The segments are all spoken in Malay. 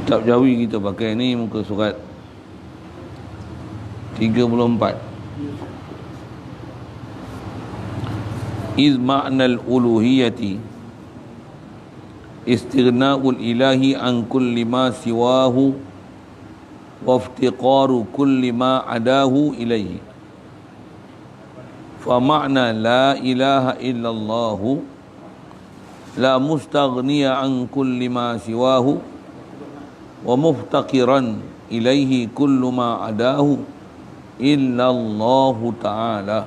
Kitab Jawi kita pakai ni muka surat 34. Iz ma'nal uluhiyati istighna'ul ilahi an kulli ma siwahu wa iftiqaru kulli ma adahu ilaihi. Fa ma'na la ilaha illallah la mustaghniya an kulli ma siwahu wa muftaqiran ilaihi kullu ma adahu illallahu ta'ala.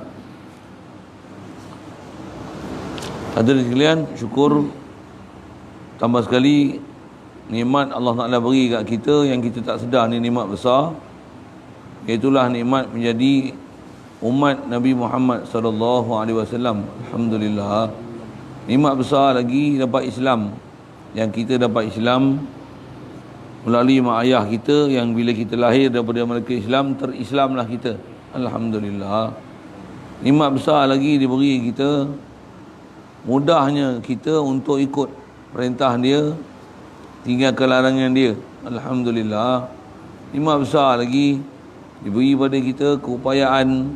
Hadirin sekalian, syukur tambah sekali nikmat Allah Ta'ala beri kat kita yang kita tak sedar ni nikmat besar, iaitulah nikmat menjadi umat Nabi Muhammad sallallahu alaihi wasallam. Alhamdulillah, nikmat besar lagi dapat Islam, yang kita dapat Islam melalui mak ayah kita, yang bila kita lahir daripada mereka Islam, terislamlah kita. Alhamdulillah, nikmat besar lagi diberi kita, mudahnya kita untuk ikut perintah dia, tinggalkan larangan dia. Alhamdulillah, nikmat besar lagi diberi pada kita keupayaan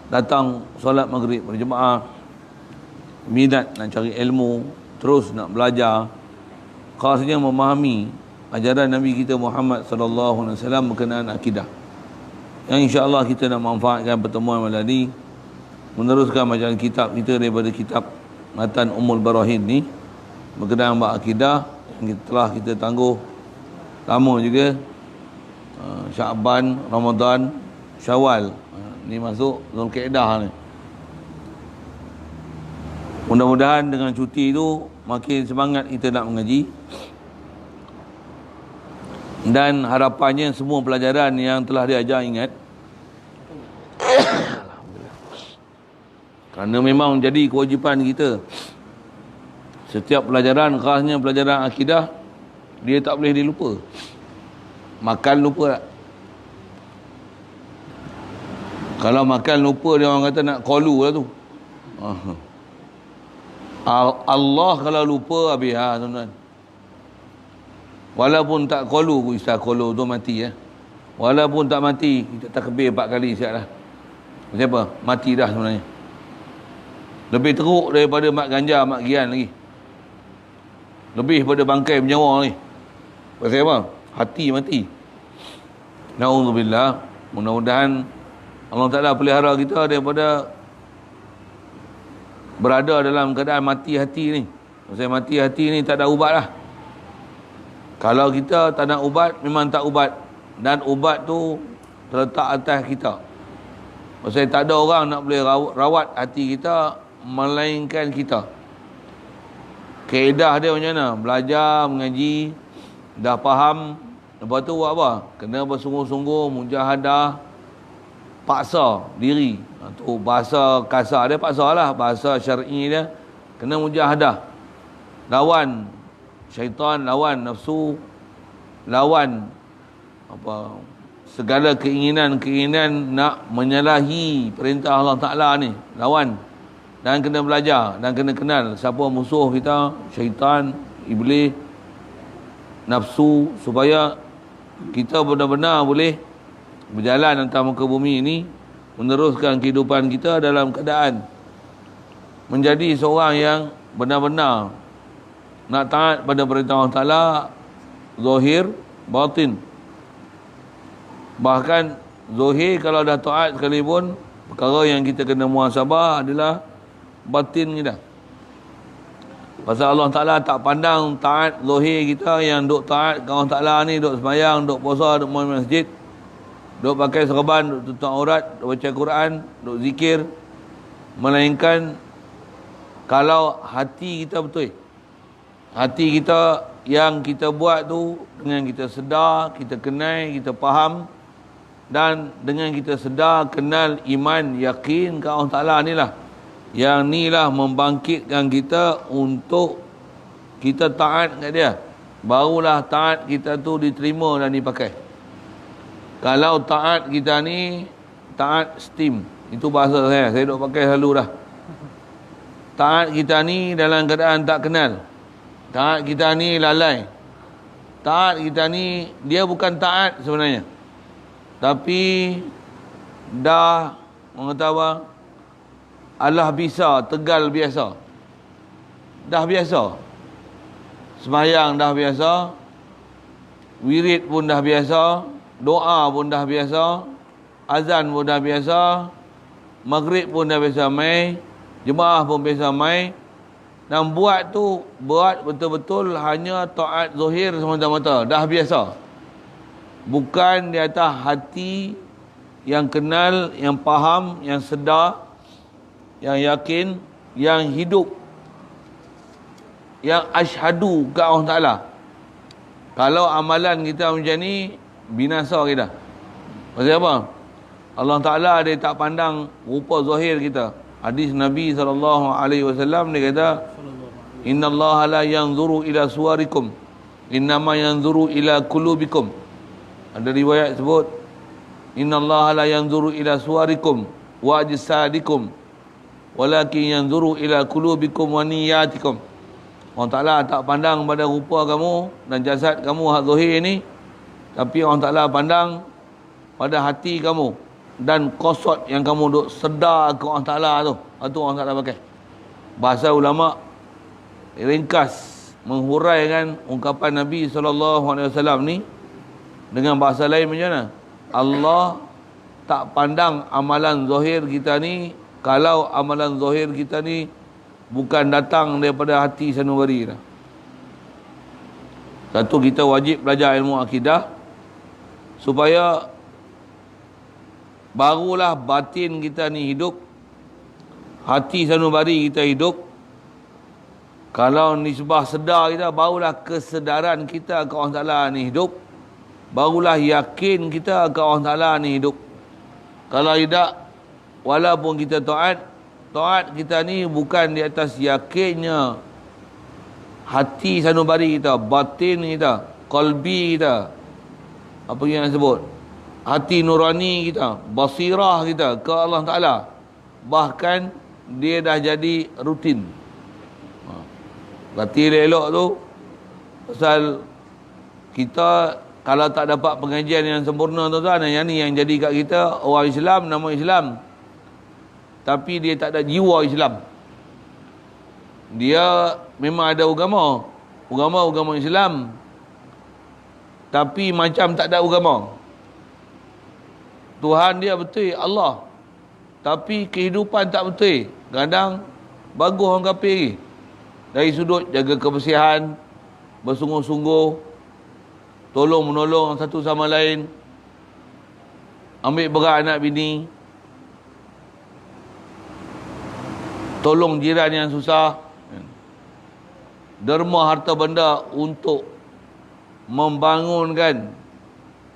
datang solat maghrib berjemaah, minat nak cari ilmu, terus nak belajar, khasnya memahami ajaran Nabi kita Muhammad sallallahu alaihi wasallam berkenaan akidah, yang insya-Allah kita nak manfaatkan pertemuan malam ni, meneruskan bacaan kitab kita daripada kitab Matan Ummul Barahin ni berkenaan bab akidah yang telah kita tangguh lama juga. Syaban, Ramadan, Syawal, ni masuk Zulkaidah ni. Mudah-mudahan dengan cuti tu makin semangat kita nak mengaji, dan harapannya semua pelajaran yang telah diajar ingat. Kerana memang jadi kewajipan kita, setiap pelajaran, khasnya pelajaran akidah, dia tak boleh dilupa. Makan lupa tak? Kalau makan lupa, dia orang kata nak qalu lah tu. Allah kalau lupa habis tuan-tuan. Walaupun tak qalu, Ustaz qalu tu mati ya. Walaupun tak mati, kita takbir 4 kali siap dah. Siapa? Mati dah sebenarnya. Lebih teruk daripada mak ganja, mak gian lagi. Lebih pada bangkai menyawa ni. Pasal apa? Hati mati. Na'udzubillah. Mudah-mudahan Allah Ta'ala pelihara kita daripada berada dalam keadaan mati hati ni. Pasal mati hati ni tak ada ubat lah. Kalau kita tak nak ubat, memang tak ubat. Dan ubat tu terletak atas kita. Pasal tak ada orang nak boleh rawat hati kita melainkan kita. Kaedah dia macam mana? Belajar, mengaji, dah faham, lepas tu buat apa? Kena bersungguh-sungguh, mujahadah, paksa diri. Tu bahasa kasar dia paksa lah, bahasa syar'i dia kena mujahadah. Lawan syaitan, lawan nafsu, lawan apa, segala keinginan nak menyalahi perintah Allah Ta'ala ni, lawan. Dan kena belajar, dan kena kenal siapa musuh kita, syaitan, iblis, nafsu, supaya kita benar-benar boleh berjalan atas muka bumi ini, meneruskan kehidupan kita dalam keadaan menjadi seorang yang benar-benar nak taat pada perintah Allah Ta'ala, zahir, batin. Bahkan zahir kalau dah taat sekalipun, perkara yang kita kena muhasabah adalah batin kita. Pasal Allah Ta'ala tak pandang taat zahir kita, yang duk taat ke Allah Ta'ala ni, duk sembahyang, duk puasa, duk main masjid, duk pakai serban, duk tutup aurat, duk baca Quran, duk zikir. Melainkan kalau hati kita betul, hati kita yang kita buat tu dengan kita sedar, kita kenal, kita faham, dan dengan kita sedar, kenal, iman, yakin ke Allah Ta'ala ni lah, yang ni lah membangkitkan kita untuk kita taat kat dia. Barulah taat kita tu diterima dan dipakai. Kalau taat kita ni taat steam, itu bahasa saya duk pakai selalu dah. Taat kita ni dalam keadaan tak kenal, taat kita ni lalai, taat kita ni dia bukan taat sebenarnya, tapi dah orang kata apa, alah bisa, tegal biasa, dah biasa, sembahyang dah biasa, wirid pun dah biasa, doa pun dah biasa, azan pun dah biasa, maghrib pun dah biasa mai, jemaah pun biasa mai. Dan buat tu, buat betul-betul hanya taat zahir semata-mata, dah biasa. Bukan di atas hati yang kenal, yang faham, yang sedar, yang yakin, yang hidup, yang asyhadu ke Allah Ta'ala. Kalau amalan kita macam ni, binasa kita. Pasal apa? Allah Ta'ala dia tak pandang rupa zahir kita. Hadis Nabi SAW dia kata, Inna Allah la yanzuru ila suwarikum, innama yanzuru ila qulubikum. Ada riwayat sebut, Inna Allah la yanzuru ila suwarikum wa ajsadikum, walakin yanzuru ila qulubikum wa niyatikum. Allah Ta'ala tak pandang pada rupa kamu dan jasad kamu hak zahir ni, tapi Allah Ta'ala pandang pada hati kamu dan qasad yang kamu duk sedar ke Allah Ta'ala tu. Itu Allah Ta'ala pakai. Bahasa ulama ringkas menghuraikan ungkapan Nabi SAW ni dengan bahasa lain macam mana? Allah tak pandang amalan zahir kita ni kalau amalan zahir kita ni bukan datang daripada hati sanubari dah. Satu, kita wajib belajar ilmu akidah supaya barulah batin kita ni hidup, hati sanubari kita hidup. Kalau nisbah sedar kita, barulah kesedaran kita ke Allah Ta'ala ni hidup, barulah yakin kita ke Allah Ta'ala ni hidup. Kalau tidak, walaupun kita taat kita ni bukan di atas yakinnya hati sanubari kita, batin kita, qalbi kita, apa yang sebut, hati nurani kita, basirah kita ke Allah Ta'ala, bahkan dia dah jadi rutin. Berarti elok tu pasal kita kalau tak dapat pengajian yang sempurna tuan-tuan, yang ni yang jadi kat kita orang Islam, nama Islam, tapi dia tak ada jiwa Islam. Dia memang ada agama Islam, tapi macam tak ada agama. Tuhan dia betul Allah, tapi kehidupan tak betul. Kadang bagus orang kafir lagi. Dari sudut jaga kebersihan, bersungguh-sungguh, tolong menolong satu sama lain, ambil berat anak bini, tolong jiran yang susah, derma harta benda untuk membangunkan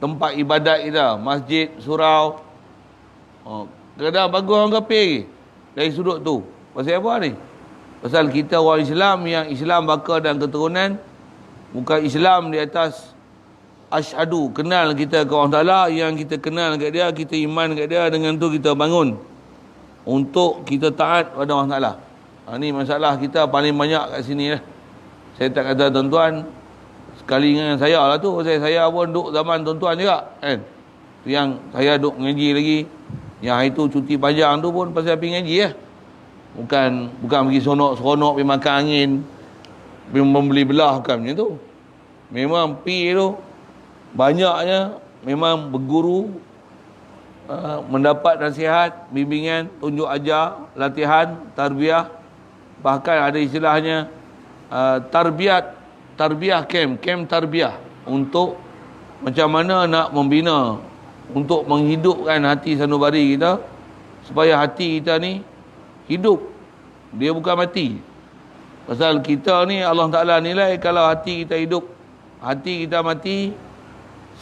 tempat ibadat kita, masjid, surau. Kadang bagus orang kafir dari sudut tu. Pasal apa ni? Pasal kita orang Islam yang Islam baka dan keturunan, bukan Islam di atas asyhadu, kenal kita ke Allah Ta'ala, yang kita kenal kat dia, kita iman kat dia, dengan tu kita bangun untuk kita taat pada Allah Ta'ala. Ni masalah kita paling banyak kat sini lah. Saya tak kata tuan-tuan sekali dengan saya lah tu, saya pun duk zaman tuan-tuan juga kan. Yang saya duk ngaji lagi, yang itu cuti panjang tu pun pasal pergi ngaji lah. Bukan pergi seronok pergi makan angin, pergi membeli belah, bukan macam tu. Memang pergi tu banyaknya memang berguru, mendapat nasihat, bimbingan, tunjuk ajar, latihan, tarbiyah. Bahkan ada istilahnya tarbiyah camp tarbiyah, untuk macam mana nak membina, untuk menghidupkan hati sanubari kita supaya hati kita ni hidup, dia bukan mati. Pasal kita ni Allah Ta'ala nilai kalau hati kita hidup, hati kita mati,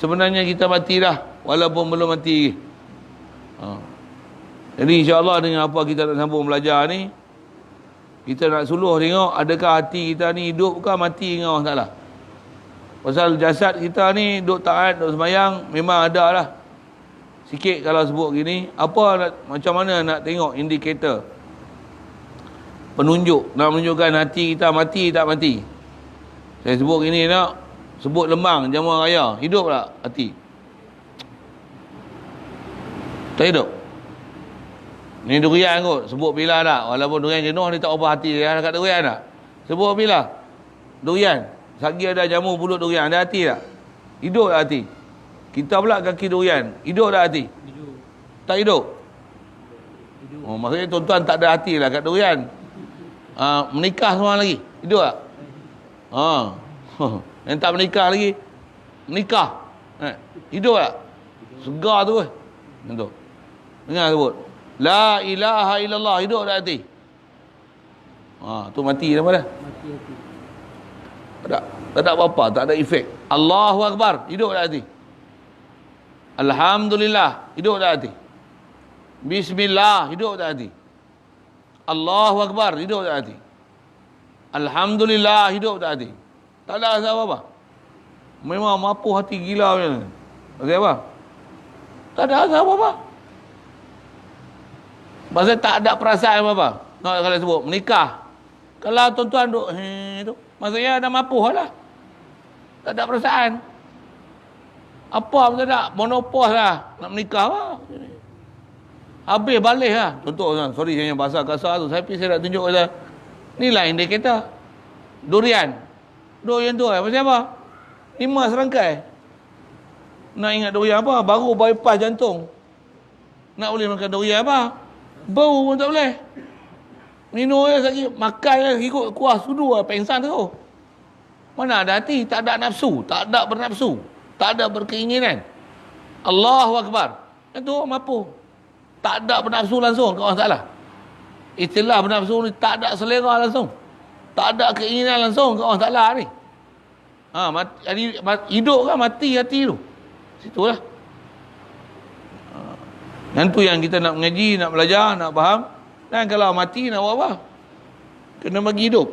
sebenarnya kita mati dah walaupun belum mati. Jadi insyaAllah dengan apa kita nak sambung belajar ni, kita nak suluh tengok adakah hati kita ni hidup ke mati dengan Allah Ta'ala. Pasal jasad kita ni duk taat, duk sembahyang, memang ada lah sikit. Kalau sebut gini, macam mana nak tengok indikator, penunjuk nak menunjukkan hati kita mati tak mati? Saya sebut gini nak, Sebut lembang jamuan raya, hidup tak hati? Tak hidup. Ni durian kot, sebut bila tak? Walaupun durian jenuh dia tak ubah hati dia dekat durian tak? Sebut bila? Durian. Sagi ada jamu pulut durian, ada hati tak? Hidup tak hati? Kita pula kaki durian, hidup tak hati? Hidup. Tak hidup? Hidup. Oh, maksudnya tuan-tuan tak ada hati lah kat durian. Menikah semua lagi, hidup tak? Yang tak menikah lagi, menikah. Hidup tak? Segar tu. Macam tu. Dengar sebut. La ilaha illallah, hidup tak hati? Tu mati dah pada. Mati hati. Tak ada apa-apa, tak ada efek. Allahu Akbar, hidup tak hati? Alhamdulillah, hidup tak hati? Bismillah, hidup tak hati? Allahu Akbar, hidup tak hati? Alhamdulillah, hidup tak hati? Tak ada rasa apa-apa. Memang mampu hati gila macam ni. Rasa apa? Tak ada rasa apa-apa. Pasal tak ada perasaan apa-apa. Kalau sebut menikah. Kalau tuan-tuan duk tu, maksudnya dah mampu lah. Tak ada perasaan. Apa pun tak ada. Monopos lah. Nak menikah lah. Habis balik lah. Contoh, sorry saya bahasa kasar tu. Tapi saya nak tunjuk kata, ni lah indikator. Durian. Durian tu pasal apa? 5 serangkai. Nak ingat durian apa? Baru bypass jantung. Nak boleh makan durian apa? Bau pun tak boleh. Minum je lagi. Makan je ikut kuah sudu lah. Pengsan tu. Mana ada hati? Tak ada nafsu. Tak ada bernafsu. Tak ada berkeinginan. Allahu Akbar. Itu mampu. Tak ada bernafsu langsung. Kau orang salah. Istilah bernafsu ni tak ada selera langsung. Tak ada keinginan langsung. Kau orang salah ni. Hidup kan mati hati tu. Situlah. Yang tu yang kita nak mengaji, nak belajar, nak faham. Dan kalau mati nak buat apa? Kena bagi hidup.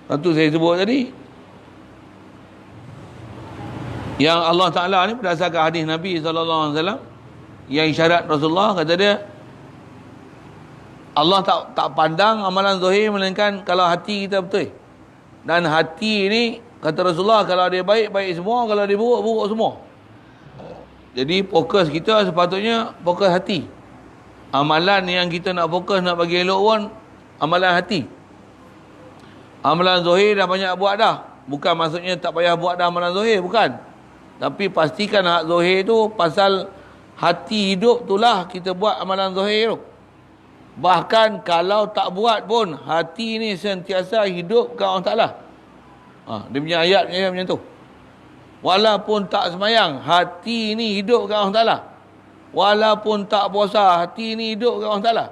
Itu saya sebut tadi. Yang Allah Ta'ala ni berdasarkan hadis Nabi SAW, yang isyarat Rasulullah, kata dia, Allah tak pandang amalan zahir melainkan kalau hati kita betul. Dan hati ni, kata Rasulullah, kalau dia baik, baik semua. Kalau dia buruk, buruk semua. Jadi fokus kita sepatutnya fokus hati. Amalan yang kita nak fokus, nak bagi elok pun amalan hati. Amalan zahir dah banyak buat dah. Bukan maksudnya tak payah buat dah amalan zahir, bukan. Tapi pastikan hak zahir tu pasal hati hidup itulah kita buat amalan zahir tu. Bahkan kalau tak buat pun hati ni sentiasa hidup ke Allah Ta'ala. Dia punya ayat macam tu. Walaupun tak semayang, hati ni hidup ke Allah Ta'ala. Walaupun tak puasa, hati ni hidup ke Allah Ta'ala.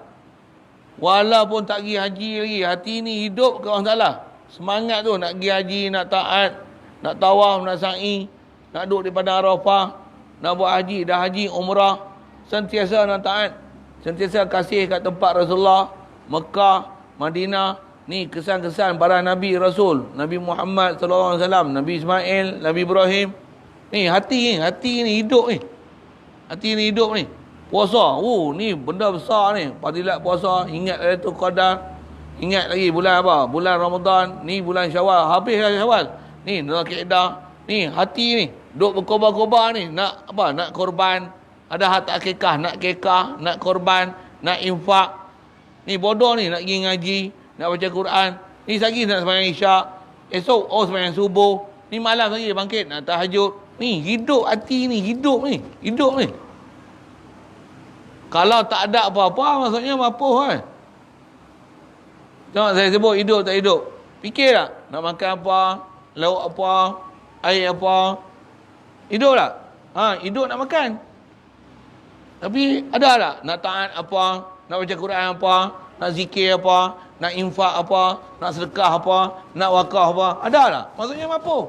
Walaupun tak pergi haji lagi, hati ni hidup ke Allah Ta'ala. Semangat tu nak pergi haji, nak taat, nak tawaf, nak sa'i, nak duduk di padang Arafah, nak buat haji, dah haji, umrah, sentiasa nak taat, sentiasa kasih kat tempat Rasulullah, Mekah, Madinah. Ni kesan-kesan para Nabi Rasul, Nabi Muhammad SAW, Nabi Ismail, Nabi Ibrahim. Ni hati ni hidup ni. Hati ni hidup ni. Puasa, ni benda besar ni. Fadilat puasa, ingat Lailatul Qadar, ingat lagi bulan apa? Bulan Ramadan, ni bulan Syawal, habis dah Syawal. Ni Dzulqa'dah, ni hati ni, duk berkobar-kobar ni, nak apa? Nak korban, ada harta akikah, nak kekah, nak korban, nak infak. Ni bodoh ni, nak pergi ngaji, nak baca Quran. Ni lagi nak sembahyang isyak. Esok, sembahyang subuh. Ni malam lagi bangkit, nak tahajud. Ni hidup hati ni, hidup ni. Hidup ni. Kalau tak ada apa-apa, maksudnya mampu kan. Tengok saya sebut hidup tak hidup. Fikir tak? Nak makan apa? Lauk apa? Air apa? Hidup tak? Hidup nak makan. Tapi ada tak? Nak taat apa? Nak baca Quran apa? Nak zikir apa? Nak infak apa? Nak sedekah apa? Nak wakaf apa? Ada tak? Maksudnya mampu.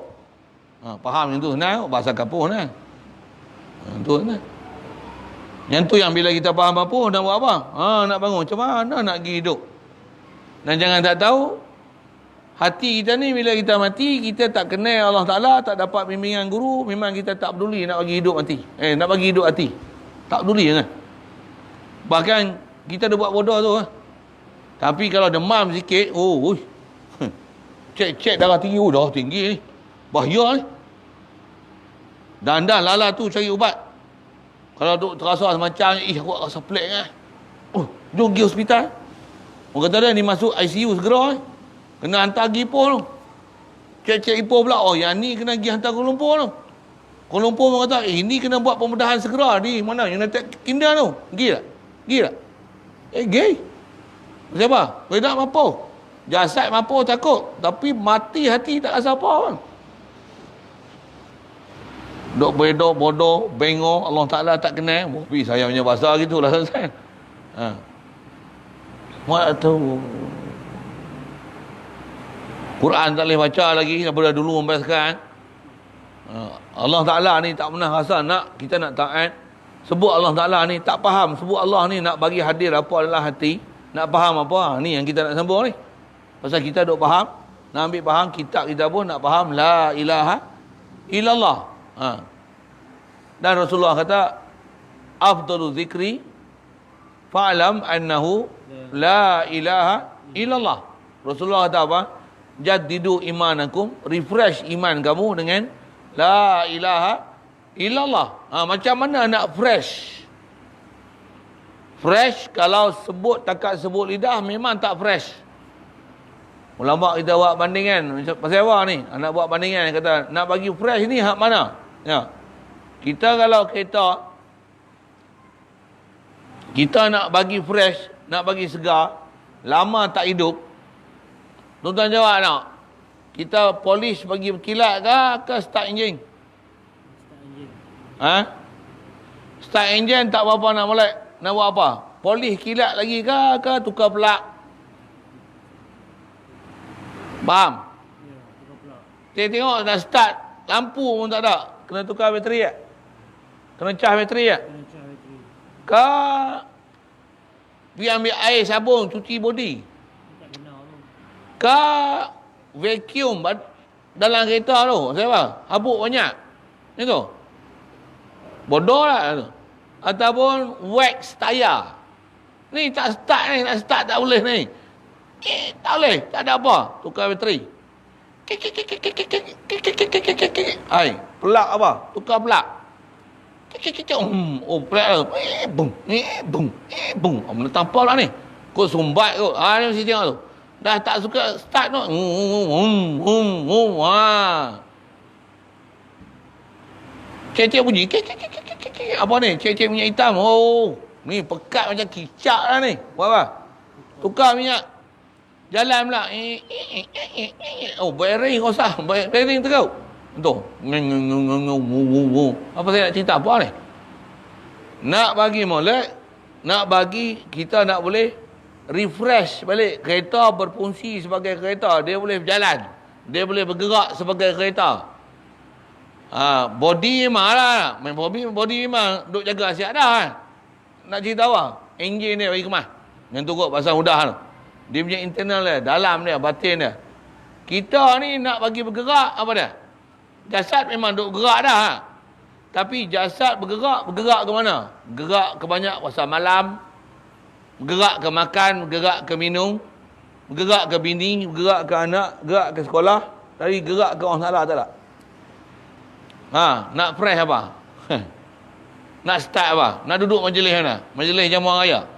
Faham yang tu senang? Bahasa kapuh kan? Yang tu senang. Yang tu yang bila kita faham mampu, nak buat apa? Nak bangun. Macam mana nak pergi hidup? Dan jangan tak tahu, hati kita ni bila kita mati, kita tak kenal Allah Ta'ala, tak dapat bimbingan guru, memang kita tak peduli nak bagi hidup mati. Nak bagi hidup hati. Tak peduli kan? Bahkan kita dah buat bodoh tu. Tapi kalau demam sikit, cek darah tinggi, dah tinggi ni. Bahaya ni. Dan lala tu cari ubat. Kalau duk terasa macam, aku rasa pelik kan. Jom pergi hospital. Orang kata dia ni masuk ICU segera. Kena hantar pergi Ipoh tu. Cek Ipoh pula, yang ni kena pergi hantar Kuala Lumpur tu. Kuala Lumpur orang kata, ini kena buat pembedahan segera di mana? United Kingdom tu. Pergi tak? Pergi tak? Pergi. Siapa? Tidak mampu. Jasad mampu takut. Tapi mati hati tak rasa apa pun. Dok beredor, bodoh, bengok, Allah Ta'ala tak kenal. Tapi saya punya bahasa gitulah selesai. Waktu Quran tak boleh baca lagi daripada dulu sampai sekarang. Allah Ta'ala ni tak pernah rasa kita nak taat. Sebut Allah Ta'ala ni tak faham. Sebut Allah ni nak bagi hadir apa adalah hati. Nak faham apa? Ni yang kita nak sambung ni. Pasal kita duk faham. Nak ambil faham kitab kita pun nak faham. La ilaha illallah. Dan Rasulullah kata, afdalu zikri fa'lam annahu la ilaha illallah. Rasulullah kata apa? Jaddidu imanakum, refresh iman kamu dengan la ilaha illallah. Macam mana nak fresh? Fresh kalau takat sebut lidah memang tak fresh. Ulama kita buat bandingan pasal apa ni? Nak buat bandingan, kata nak bagi fresh ni hak mana? Ya. Kita kalau kita nak bagi fresh, nak bagi segar, lama tak hidup. Tuan-tuan jawab nak. Kita polish bagi kilat ke start engine? Start engine tak apa-apa nak molek. Nak buat apa? Polish kilat lagi ke tukar pelak? Faham? Ya, tengok dah start, lampu pun tak ada. Kena tukar bateri tak? Kena cas bateri tak? Kena cas bateri. Pergi ambil air sabun, cuci body. Vacuum dalam kereta tu. Siapa? Habuk banyak. Itu. Bodoh lah tu. Ataupun wax tayar. Ni tak start ni. Nak start tak boleh ni. Tak boleh. Tak ada apa. Tukar bateri. Pelak apa? Tukar pelak. Pelak tu. Bung. Mana tampal lah ni. Kau sumbat kot. Ni mesti tengok tu. Dah tak suka start tu. Cek-cek bunyi. Apa ni? Cek-cek minyak hitam. Ni pekat macam kicap lah ni. Buat apa? Tukar minyak. Jalan pula. Bearing rosak. Bearing teruk. Tu. Apa saya nak cerita? Apa ni? Nak bagi molek. Nak bagi kita nak boleh refresh balik. Kereta berfungsi sebagai kereta. Dia boleh berjalan. Dia boleh bergerak sebagai kereta. Body memang lah. Body memang duk jaga siap dah kan. Nak cerita apa? Enjin dia bagi kemas. Yang turut pasal mudah tu. Dia punya internal dia, dalam dia, batin dia. Kita ni nak bagi bergerak, apa dia? Jasad memang duk gerak dah. Tapi jasad bergerak ke mana? Gerak ke banyak pasal malam. Bergerak ke makan, bergerak ke minum. Bergerak ke bini, bergerak ke anak, gerak ke sekolah. Dari gerak ke orang salah tak tak? Nak fresh apa? Nak start apa? Nak duduk majlis mana? Majlis jamuan raya.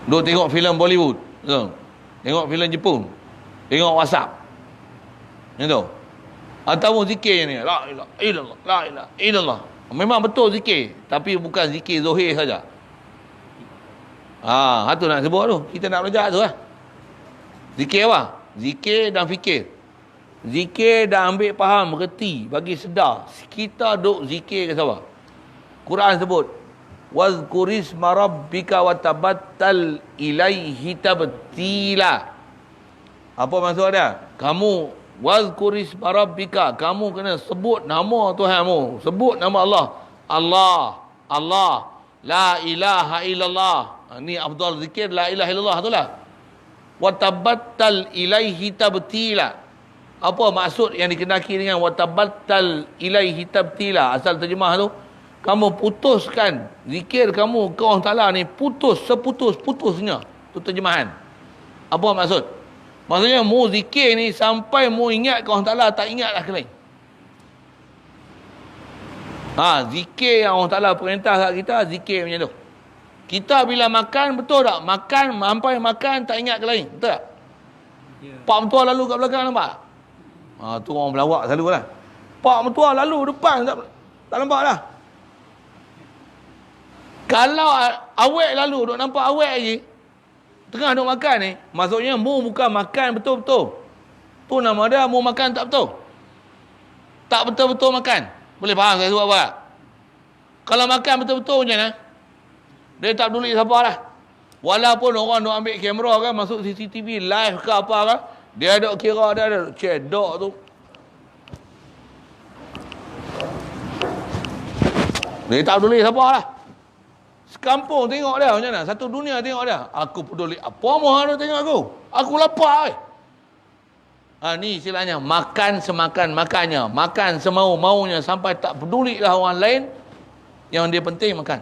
Duk tengok filem Bollywood. Tengok filem Jepun. Tengok WhatsApp. Itu. Ataupun zikir ni. La ilaha illallah. La ilaha illallah. Memang betul zikir. Tapi bukan zikir zohir saja. Itu nak sebut tu. Kita nak belajar tu lah. Zikir apa? Zikir dan fikir. Zikir dan ambil faham, reti, bagi sedar. Kita duk zikir ke siapa? Quran sebut, wazkurisma rabbika watabattal ilaihi tabtila. Apa maksud dia? Kamu wazkurisma rabbika, kamu kena sebut nama Tuhanmu. Sebut nama Allah. Allah. La ilaha illallah. Ni afdal zikir, la ilaha illallah tu lah. Watabattal ilaihi tabtila. Apa maksud yang dikenaki dengan watabattal ilaihi tabtila? Asal terjemah tu, kamu putuskan zikir kamu ke Allah Ta'ala ni, putus, seputus-putusnya. Itu terjemahan. Apa maksud? Maksudnya mu zikir ni sampai mu ingat ke Allah Ta'ala, tak ingat lah ke lain. Zikir yang Allah Ta'ala perintah kat kita, zikir macam tu. Kita bila makan, betul tak? Makan, sampai makan tak ingat ke lain. Betul tak? Pak mentua lalu kat belakang, nampak? Tu orang pelawak selalu lah. Pak mentua lalu depan, tak nampak lah. Kalau awek lalu, duk nampak awek lagi, tengah duk makan ni, maksudnya mu bukan makan betul-betul. Tu nama dia, mu makan tak betul. Tak betul-betul makan. Boleh faham saya sebab apa? Kalau makan betul-betul macam mana? Dia tak peduli siapa lah. Walaupun orang duk ambil kamera kan, masuk CCTV live ke apa kan, dia duk kira, dia duk cedok tu. Dia tak peduli siapa lah. Sekampung tengok dia macam mana? Satu dunia tengok dia. Aku peduli apa mahu ada tengok aku? Aku lapar. Ni istilahnya makan semakan makannya, makan semau-maunya sampai tak peduli lah orang lain. Yang dia penting makan.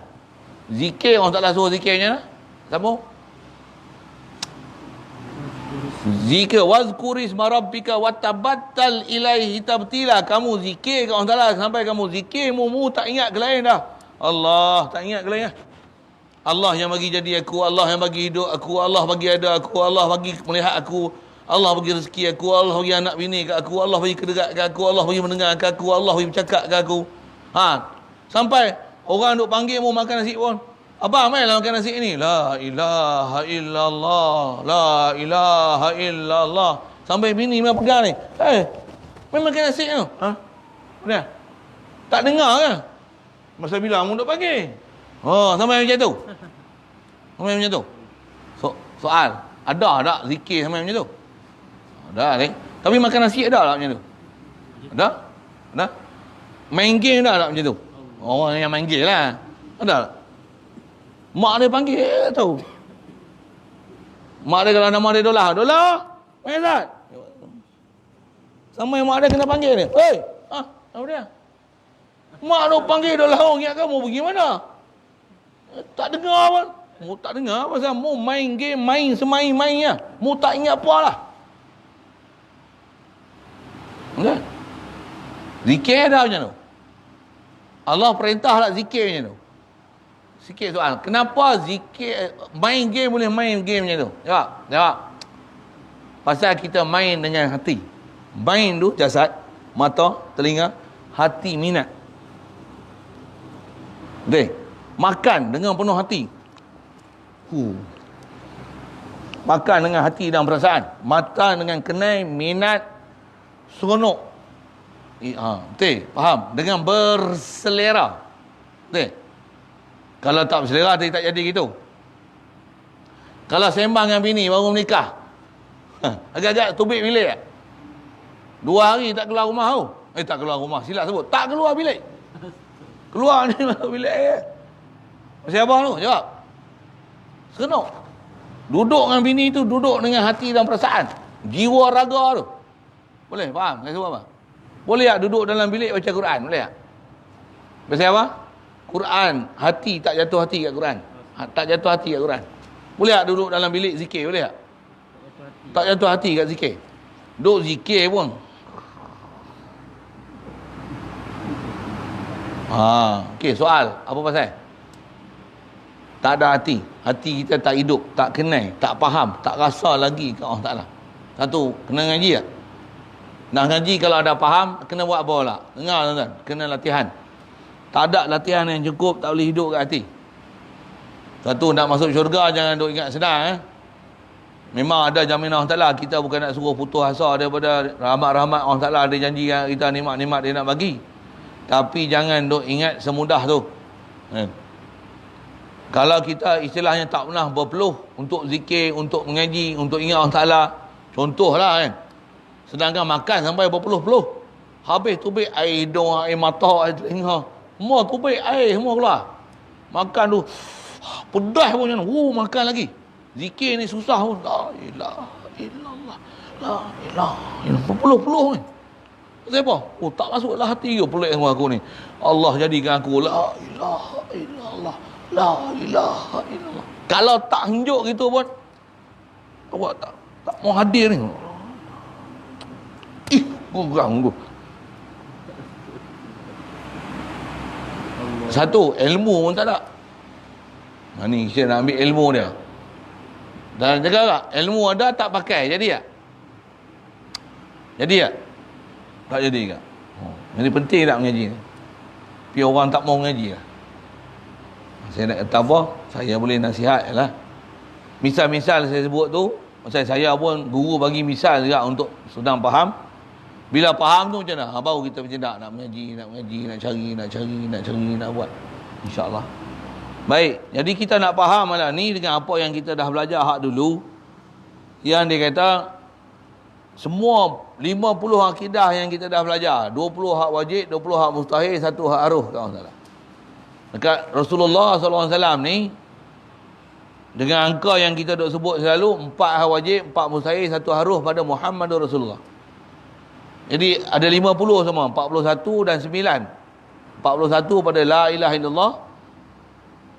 Zikir orang taklah suruh zikirnya. Sambung. Zikir wazkurisma rabbika watabattal ilaihi tabtila. Kamu zikir kat orang Taala sampai kamu zikir mu tak ingat ke lain dah. Allah tak ingat ke lain dah. Allah yang bagi jadi aku, Allah yang bagi hidup aku, Allah bagi ada aku, Allah bagi melihat aku, Allah bagi rezeki aku, Allah bagi anak bini kat aku, Allah bagi kedekat kat aku, Allah bagi mendengar kat aku, Allah bagi bercakap kat aku. Sampai orang duk panggil mu makan nasi pun. Abang mai lah makan nasi ni. La ilaha illallah, la ilaha illallah. Sampai bini memang pegang ni. Mai makan nasi tu. Benar? Tak dengar ke? Masa bilang mu duk panggil. Sampai macam tu. Sampai macam tu. Soal, ada tak zikir sampai macam tu? Ada ni. Tapi makan nasi ada tak macam tu? Ada? Ada? Main game ada tak macam tu? Orang yang main game lah. Ada tak? Mak dia panggil tahu. Mak dia kalau nama dia Dolah. Dolah, main Zat. Sama yang mak dia kena panggil ni. Apa dia? Mak dia panggil Dolah, ingat kamu pergi mana? Tak dengar pun. Mu tak dengar pasal mu main game, main semain-mainnya. Mu tak ingat apa lah. Okay? Zikir dah macam tu. Allah perintah lah zikir macam tu. Sikit soal. Kenapa zikir, main game boleh main game macam tu? Jawab. Pasal kita main dengan hati. Main tu jasad, mata, telinga, hati minat. Okey. Makan dengan penuh hati. Makan dengan hati dan perasaan. Mata dengan kenai, minat, seronok. Betul? Faham? Dengan berselera. Betul? Kalau tak berselera, dia tak jadi gitu. Kalau sembang dengan bini baru menikah, agak-agak tubik bilik tak? 2 hari tak keluar rumah tau. Tak keluar rumah, silap sebut. Tak keluar bilik. Keluar ni masuk bilik Masih abang tu? Jawab. Seronok. Duduk dengan bini tu, duduk dengan hati dan perasaan. Jiwa raga tu. Boleh? Faham? Saya sebut apa? Boleh tak duduk dalam bilik baca Quran? Boleh tak? Pasal apa? Quran. Hati tak jatuh hati kat Quran. Tak jatuh hati kat Quran. Boleh tak duduk dalam bilik zikir? Boleh tak? Tak jatuh hati kat zikir. Duduk zikir pun. Okey, soal. Apa pasal? Tak ada hati. Hati kita tak hidup, tak kenal, tak faham, tak rasa lagi ke Allah Ta'ala. Satu, kena ngaji tak? Nak ngaji kalau ada faham, kena buat apa pula? Dengar tuan-tuan, kena latihan. Tak ada latihan yang cukup, tak boleh hidup kat hati. Satu, nak masuk syurga jangan duk ingat sedar. Memang ada jaminan Allah Ta'ala. Kita bukan nak suruh putus asa daripada rahmat-rahmat Allah Ta'ala. Dia janji kita nikmat-nikmat dia nak bagi. Tapi jangan duk ingat semudah tu. Kalau kita istilahnya tak pernah berpeluh untuk zikir, untuk mengaji, untuk ingat Allah Ta'ala. Contohlah kan. Sedangkan makan sampai berpeluh-peluh. Habis tubik air hidung, air mata, air telinga. Semua tubik air, semua keluar. Makan tu, pedas pun macam mana. Makan lagi. Zikir ni susah pun. La ilaha illallah. La ilaha illallah. Berpeluh-peluh ni. Kenapa? Tak masuklah hati ke pelik semua aku ni. Allah jadikan aku. La ilaha illallah. La ilaha illallah. Kalau tak hinjuk gitu pun, awak tak mau hadir ni. Gurang tu. Satu, ilmu pun tak ada. Ni kita nak ambil ilmu dia. Dan jaga tak? Ilmu ada tak pakai, jadi tak? Jadi tak? Tak jadi tak? Jadi penting tak mengaji ni? Tapi orang tak mau mengaji lah. Saya nak kata apa? Saya boleh nasihat lah. Misal-misal saya sebut tu, macam saya pun guru bagi misal juga untuk sedang faham. Bila faham tu macam mana? Baru kita macam nak mengaji, nak cari, nak buat. InsyaAllah. Baik, jadi kita nak faham lah ni dengan apa yang kita dah belajar hak dulu. Yang dia kata, semua 50 akidah yang kita dah belajar. 20 hak wajib, 20 hak mustahil, 1 hak aruh. Dekat Rasulullah SAW ni, dengan angka yang kita duk sebut selalu, 4 hak wajib, 4 mustahil, 1 aruh pada Muhammad Rasulullah. Jadi ada 50 semua, 41 dan 9. 41 pada la ilaha illallah,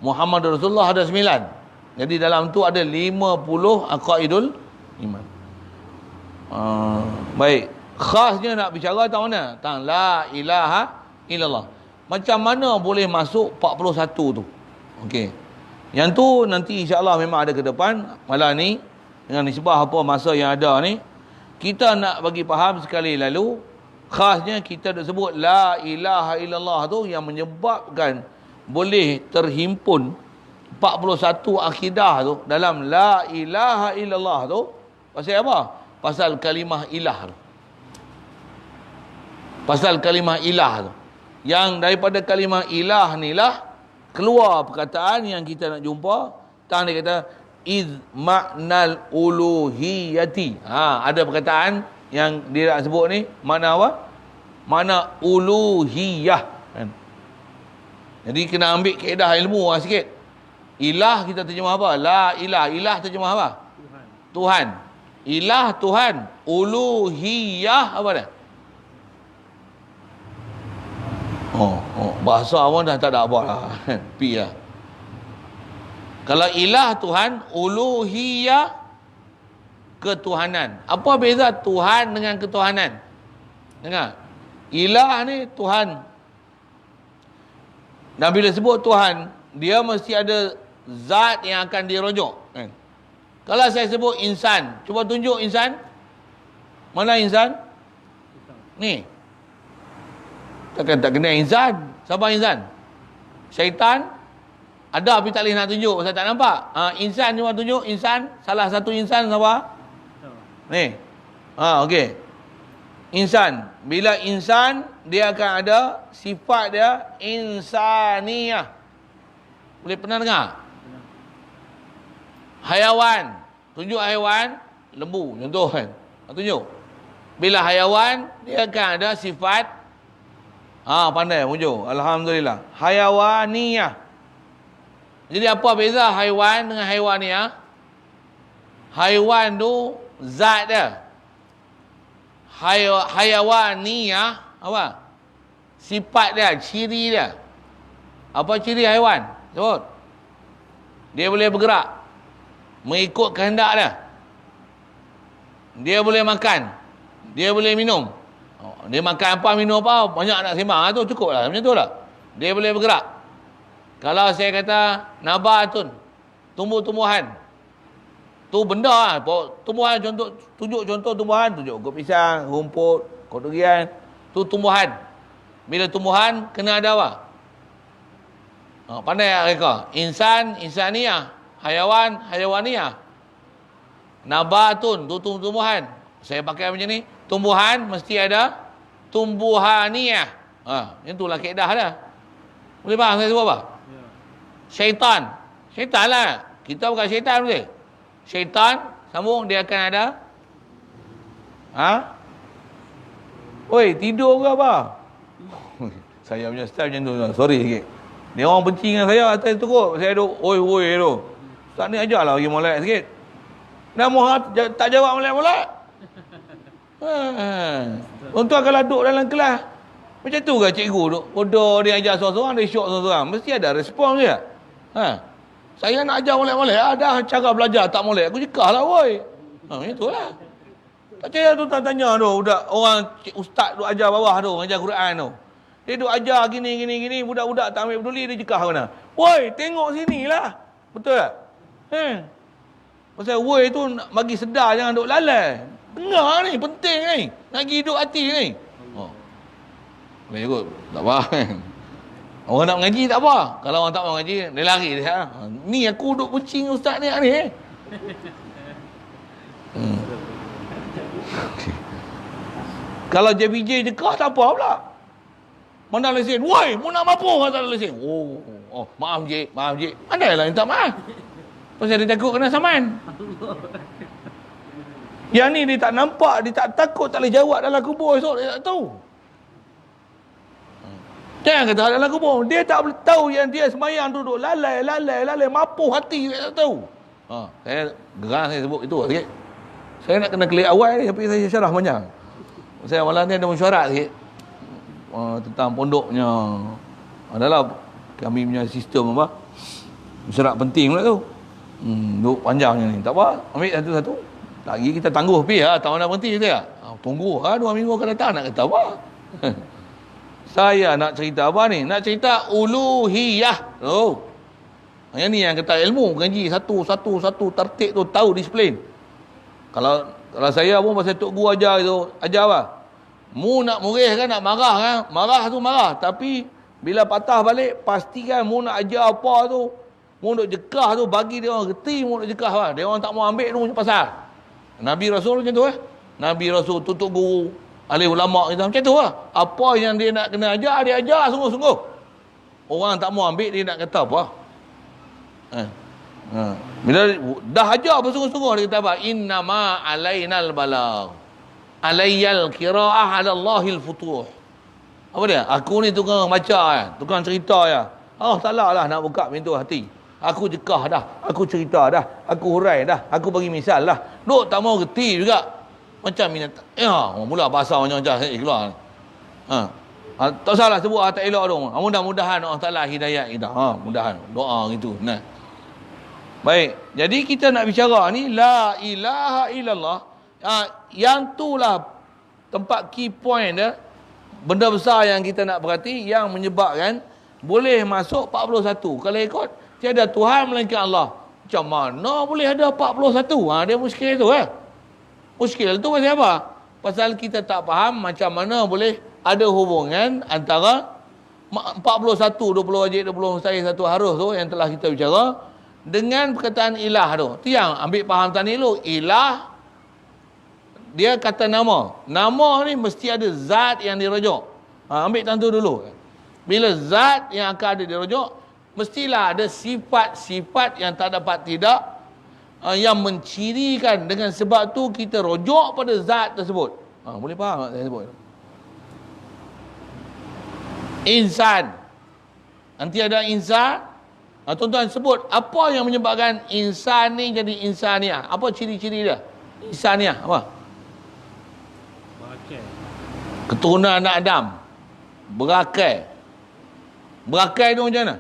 Muhammad Rasulullah ada 9. Jadi dalam tu ada 50 aqaidul iman. Baik, khasnya nak bicara tentang mana? Tentang la ilaha illallah. Macam mana boleh masuk 41 tu? Okey. Yang tu nanti insya-Allah memang ada ke depan. Malam ni dengan nisbah apa masa yang ada ni, kita nak bagi faham sekali lalu, khasnya kita dah sebut la ilaha illallah tu yang menyebabkan boleh terhimpun 41 akidah tu dalam la ilaha illallah tu. Pasal apa? Pasal kalimah ilah tu. Pasal kalimah ilah tu. Yang daripada kalimah ilah ni lah keluar perkataan yang kita nak jumpa. Tang dia kata iz ma'nal uluhiyati. Ada perkataan yang dia nak sebut ni, makna apa? Makna uluhiyah kan? Jadi kena ambil kaedah ilmu lah sikit. Ilah kita terjemah apa? La ilah. Ilah terjemah apa? Tuhan. Tuhan. Ilah Tuhan. Uluhiyah apa dah? Bahasa pun dah tak ada apa lah. Pi lah. Kalau ilah Tuhan, uluhiyah ketuhanan. Apa beza Tuhan dengan ketuhanan? Dengar. Ilah ni Tuhan. Dan bila sebut Tuhan, dia mesti ada zat yang akan dirujuk kan? Kalau saya sebut insan, cuba tunjuk insan. Mana insan? Ni. Tak kena insan. Siapa insan? Syaitan. Ada tapi tak boleh nak tunjuk, saya tak nampak. Insan cuba tunjuk, insan. Salah satu insan siapa? Ni. Okey. Insan. Bila insan, dia akan ada sifat dia insaniyah. Boleh pernah dengar? Hayawan. Tunjuk hayawan, lembu. Contoh kan. Tunjuk. Bila hayawan, dia akan ada sifat pandai tunjuk. Alhamdulillah. Hayawaniyah. Jadi apa beza haiwan dengan haiwaniyah? Haiwan tu zat dia. Hayawaniyah apa? Sifat dia, ciri dia. Apa ciri haiwan? Sebut. Dia boleh bergerak mengikut kehendak dia. Dia boleh makan. Dia boleh minum. Dia makan apa, minum apa, banyak nak sembang tu cukup lah. Macam tu lah. Dia boleh bergerak. Kalau saya kata nabatun, tumbuh-tumbuhan, tu benda lah. Tumbuhan, tunjuk contoh tumbuhan, tunjuk kok pisang, rumput, kok durian. Tu tumbuhan. Bila tumbuhan, kena ada apa? Pandai tak mereka? Insan, insaniyah. Hayawan, hayawaniyah. Nabatun, tu tumbuhan. Saya pakai macam ni. Tumbuhan, mesti ada tumbuhaniyah. Itulah kaedah dah. Boleh faham saya sebut apa? Syaitan. Syaitan lah. Kita bukan syaitan boleh. Syaitan, sambung, dia akan ada. Oi, tidur ke apa? Saya punya style macam tu. Sorry sikit. Dia orang benci dengan saya atas teruk. Saya duk, oi tu. Ustaz ni ajarlah bagi molek sikit. Nama tak jawab molek-molek. Untuk kalau duduk dalam kelas, macam tu ke cikgu duk? Bodoh dia ajar seorang-seorang, dia syok seorang-seorang. Mesti ada respon je. Saya nak ajar molek-molek. Dah cara belajar tak molek. Aku cekah lah, woi. Itulah. Tak percaya tu tak tanya tu. Orang ustaz tu ajar bawah tu, ajar Quran tu. Dia duk ajar gini. Budak-budak tak ambil peduli, dia cekah mana. Woi, tengok sini lah. Betul tak? Pasal woi tu nak bagi sedar, jangan duk lalai. Dengar ni, penting ni. Nak hidup hati ni. Boleh ikut. Tak apa. Orang nak mengaji tak apa. Kalau orang tak mau mengaji, dia lari dia. Ni aku duk kucing ustaz ni. Okay. Kalau JPJ dekah tak apa pula. Mana lesen? Woi, mu nak mampu tak ada lesen? Oh, maaf je. Pandailah minta maaf. Pasal dia takut kena saman. Yang ni dia tak nampak, dia tak takut, tak boleh jawab dalam kubur esok, dia tak tahu. Jangan kata dalam kubur. Dia tak boleh tahu yang dia semayang duduk lalai, mampu hati, dia tak tahu. Saya gerang saya sebut itu sikit. Saya nak kena klik awal ni, tapi saya syarah banyak. Saya malam ni ada mesyuarat sikit. Tentang pondoknya. Adalah kami punya sistem apa? Mesyuarat penting pula tu. Duk panjangnya ni. Tak apa, ambil satu-satu. Lagi kita tangguh pergi tak mana berhenti kita. Tunggu 2 minggu akan datang nak kata apa? Saya nak cerita apa ni? Nak cerita uluhiyah. Yang ni yang kata ilmu, ngaji satu tertib tu, tahu disiplin. Kalau saya pun pasal Tok Guru ajar tu, ajar apa? Mu nak murih kan, nak marah kan? Marah tu marah. Tapi bila patah balik, pastikan mu nak ajar apa tu, mu nak jekah tu, bagi dia orang reti, mu nak jekah lah. Dia orang tak mau ambil tu pasal. Nabi Rasul macam tu Nabi Rasul, Tok Guru, ahli ulama kita macam tu lah. Apa yang dia nak kena ajar, dia ajar sungguh-sungguh. Orang tak mau ambil, dia nak kata apa? Bila dah ajar bersungguh-sungguh, dia kata apa? Innama alainal balagh, alayyal qira'ah ala Allahil futuh. Apa dia? Aku ni tukang baca tukang cerita Allah Ta'ala lah nak buka pintu hati. Aku jekah dah, aku cerita dah, aku hurai dah, aku bagi misal dah. Duk tak mau reti juga. Macam minat. Mula bahasa macam-macam keluar. Tak salah sebut tak elok tu. Mudah-mudahan Allah Ta'ala hidayat kita. Mudahan. Doa gitu. Nah. Baik. Jadi kita nak bicara ni la ilaha illallah. Yang tu lah tempat key point dia. Benda besar yang kita nak perhati yang menyebabkan boleh masuk 41. Kalau ikut tiada Tuhan melainkan Allah. Macam mana boleh ada 41? Dia muskil tu Muskil tu pasal apa? Pasal kita tak faham macam mana boleh ada hubungan antara 41, 20 wajib, 20 mustahil, 1 harus tu yang telah kita bicara dengan perkataan ilah tu. Tu yang ambil faham tadi dulu. Ilah, dia kata nama. Nama ni mesti ada zat yang dirujuk. Ambil tentu dulu. Bila zat yang akan ada dirujuk, mestilah ada sifat-sifat yang tak dapat tidak yang mencirikan. Dengan sebab tu kita rujuk pada zat tersebut. Boleh faham tak saya sebut? Insan. Nanti ada insan. Tuan-tuan sebut apa yang menyebabkan insan ni jadi insaniah. Apa ciri-ciri dia? Insaniah apa? Keturunan anak Adam. Berakai. Berakai tu macam mana?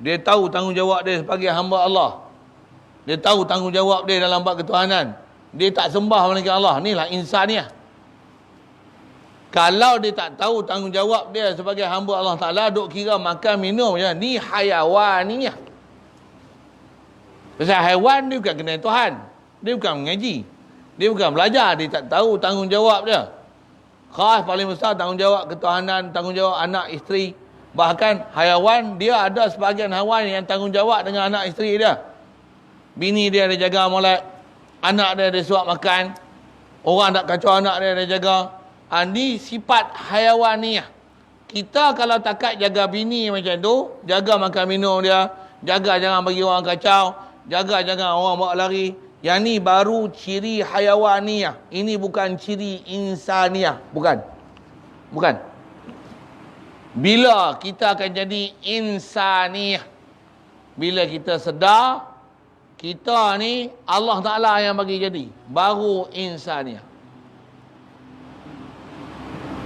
Dia tahu tanggungjawab dia sebagai hamba Allah. Dia tahu tanggungjawab dia dalam bab ketuhanan. Dia tak sembah melainkan Allah. Inilah insaniah. Kalau dia tak tahu tanggungjawab dia sebagai hamba Allah Ta'ala, duk kira makan minum je, ni hayawaniyah. Pasal haiwan dia bukan kena Tuhan. Dia bukan mengaji. Dia bukan belajar. Dia tak tahu tanggungjawab dia. Khas paling besar tanggungjawab ketuhanan, tanggungjawab anak isteri. Bahkan hayawan, dia ada sebahagian haiwan yang tanggungjawab dengan anak isteri dia. Bini dia jaga molek. Anak dia suap makan. Orang tak kacau anak dia jaga. Ini sifat hayawaniyah. Kita kalau takat jaga bini macam tu, jaga makan minum dia, jaga jangan bagi orang kacau, jaga jangan orang bawa lari. Yang ni baru ciri hayawaniyah. Ini bukan ciri insaniyah. Bukan. Bila kita akan jadi insaniyah? Bila kita sedar, kita ni Allah Ta'ala yang bagi jadi. Baru insaniyah.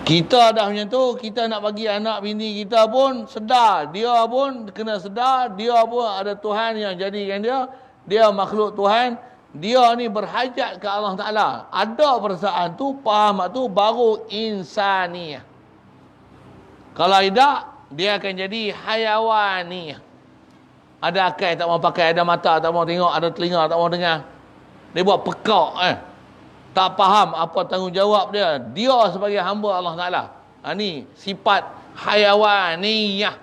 Kita dah macam tu, kita nak bagi anak bini kita pun sedar. Dia pun kena sedar, dia pun ada Tuhan yang jadikan dia. Dia makhluk Tuhan. Dia ni berhajat ke Allah Ta'ala. Ada perasaan tu, faham tu, baru insaniyah. Kalau tidak, dia akan jadi hayawani. Ada akal tak mau pakai, ada mata tak mau tengok, ada telinga tak mau dengar. Dia buat pekak tak faham apa tanggungjawab dia. Dia sebagai hamba Allah Ta'ala. Ni sifat hayawaniyah.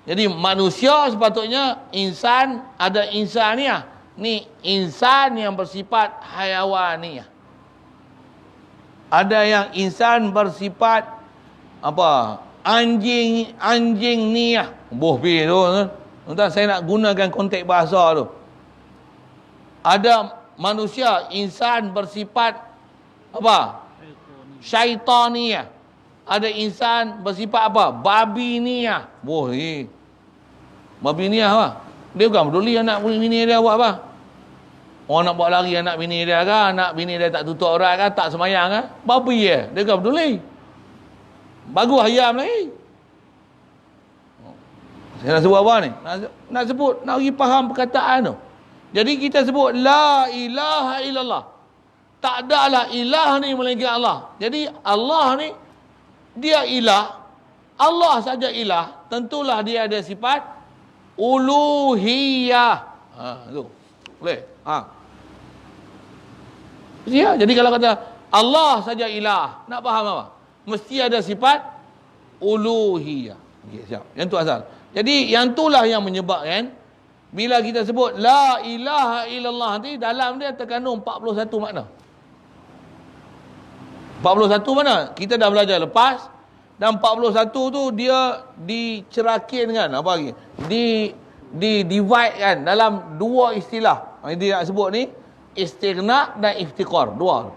Jadi manusia sepatutnya insan, ada insaniah. Ni insan yang bersifat hayawaniyah. Ada yang insan bersifat apa? Anjing niyah. Boh pi tu. Entah saya nak gunakan konteks bahasa tu. Ada manusia insan bersifat apa? Syaitaniyah. Ada insan bersifat apa? Babiniyah. Boh ni. Babiniyah apa? Dia bukan peduli anak bini dia buat apa. Orang nak buat lari anak bini dia kan, anak bini dia tak tutup aurat kan, tak semayang kan. Babi dia bukan peduli. Bagus ayam lagi. Saya nak sebut apa ni? Nak sebut, nak bagi faham perkataan tu. Jadi kita sebut la ilaha illallah. Tak adalah ilah ni melainkan Allah. Jadi Allah ni dia ilah. Allah saja ilah. Tentulah dia ada sifat uluhiyah. Tu. Boleh? Ya, jadi kalau kata Allah saja ilah, nak faham apa? Mesti ada sifat uluhiyah. Okay, siap. Yang tu asal. Jadi yang itulah yang menyebabkan bila kita sebut la ilaha illallah nanti dalam dia terkandung 41 makna. 41 mana? Kita dah belajar lepas. Dan 41 tu dia dicerakin kan apa lagi? Divide kan dalam dua istilah. Dia nak sebut ni istighna dan iftiqar. Dua.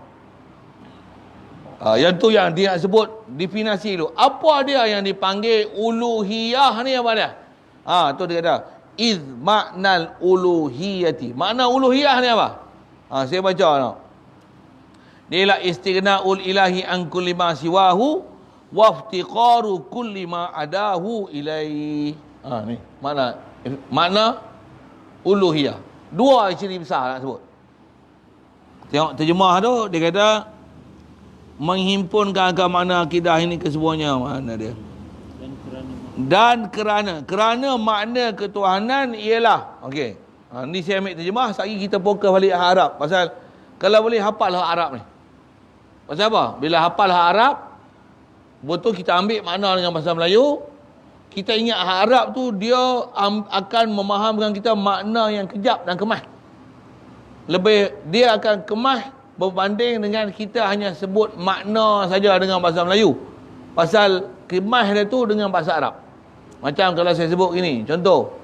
Yang tu yang dia nak sebut definisi dulu. Apa dia yang dipanggil uluhiyah ni apa dia? Tu dia kata iz maknal uluhiyati. Makna uluhiyah ni apa? Saya baca tau. Dia lah istighna'ul ilahi an kulli ma siwahu wa iftiqaru kulli ma adahu ilaihi. Ni makna uluhiyah. Dua ciri besar nak sebut. Tengok terjemah tu dia kata menghimpunkan makna akidah ini kesemuanya. Mana dia? Dan kerana makna ketuhanan ialah okey. Ni saya ambil terjemah, sekali kita fokus balik Arab pasal kalau boleh hafal Arab ni. Pasal apa? Bila hafal Arab betul kita ambil makna dengan bahasa Melayu, kita ingat Arab tu dia akan memahamkan kita makna yang kejap dan kemas. Lebih dia akan kemas berbanding dengan kita hanya sebut makna saja dengan bahasa Melayu. Pasal kemas dia tu dengan bahasa Arab. Macam kalau saya sebut gini, contoh.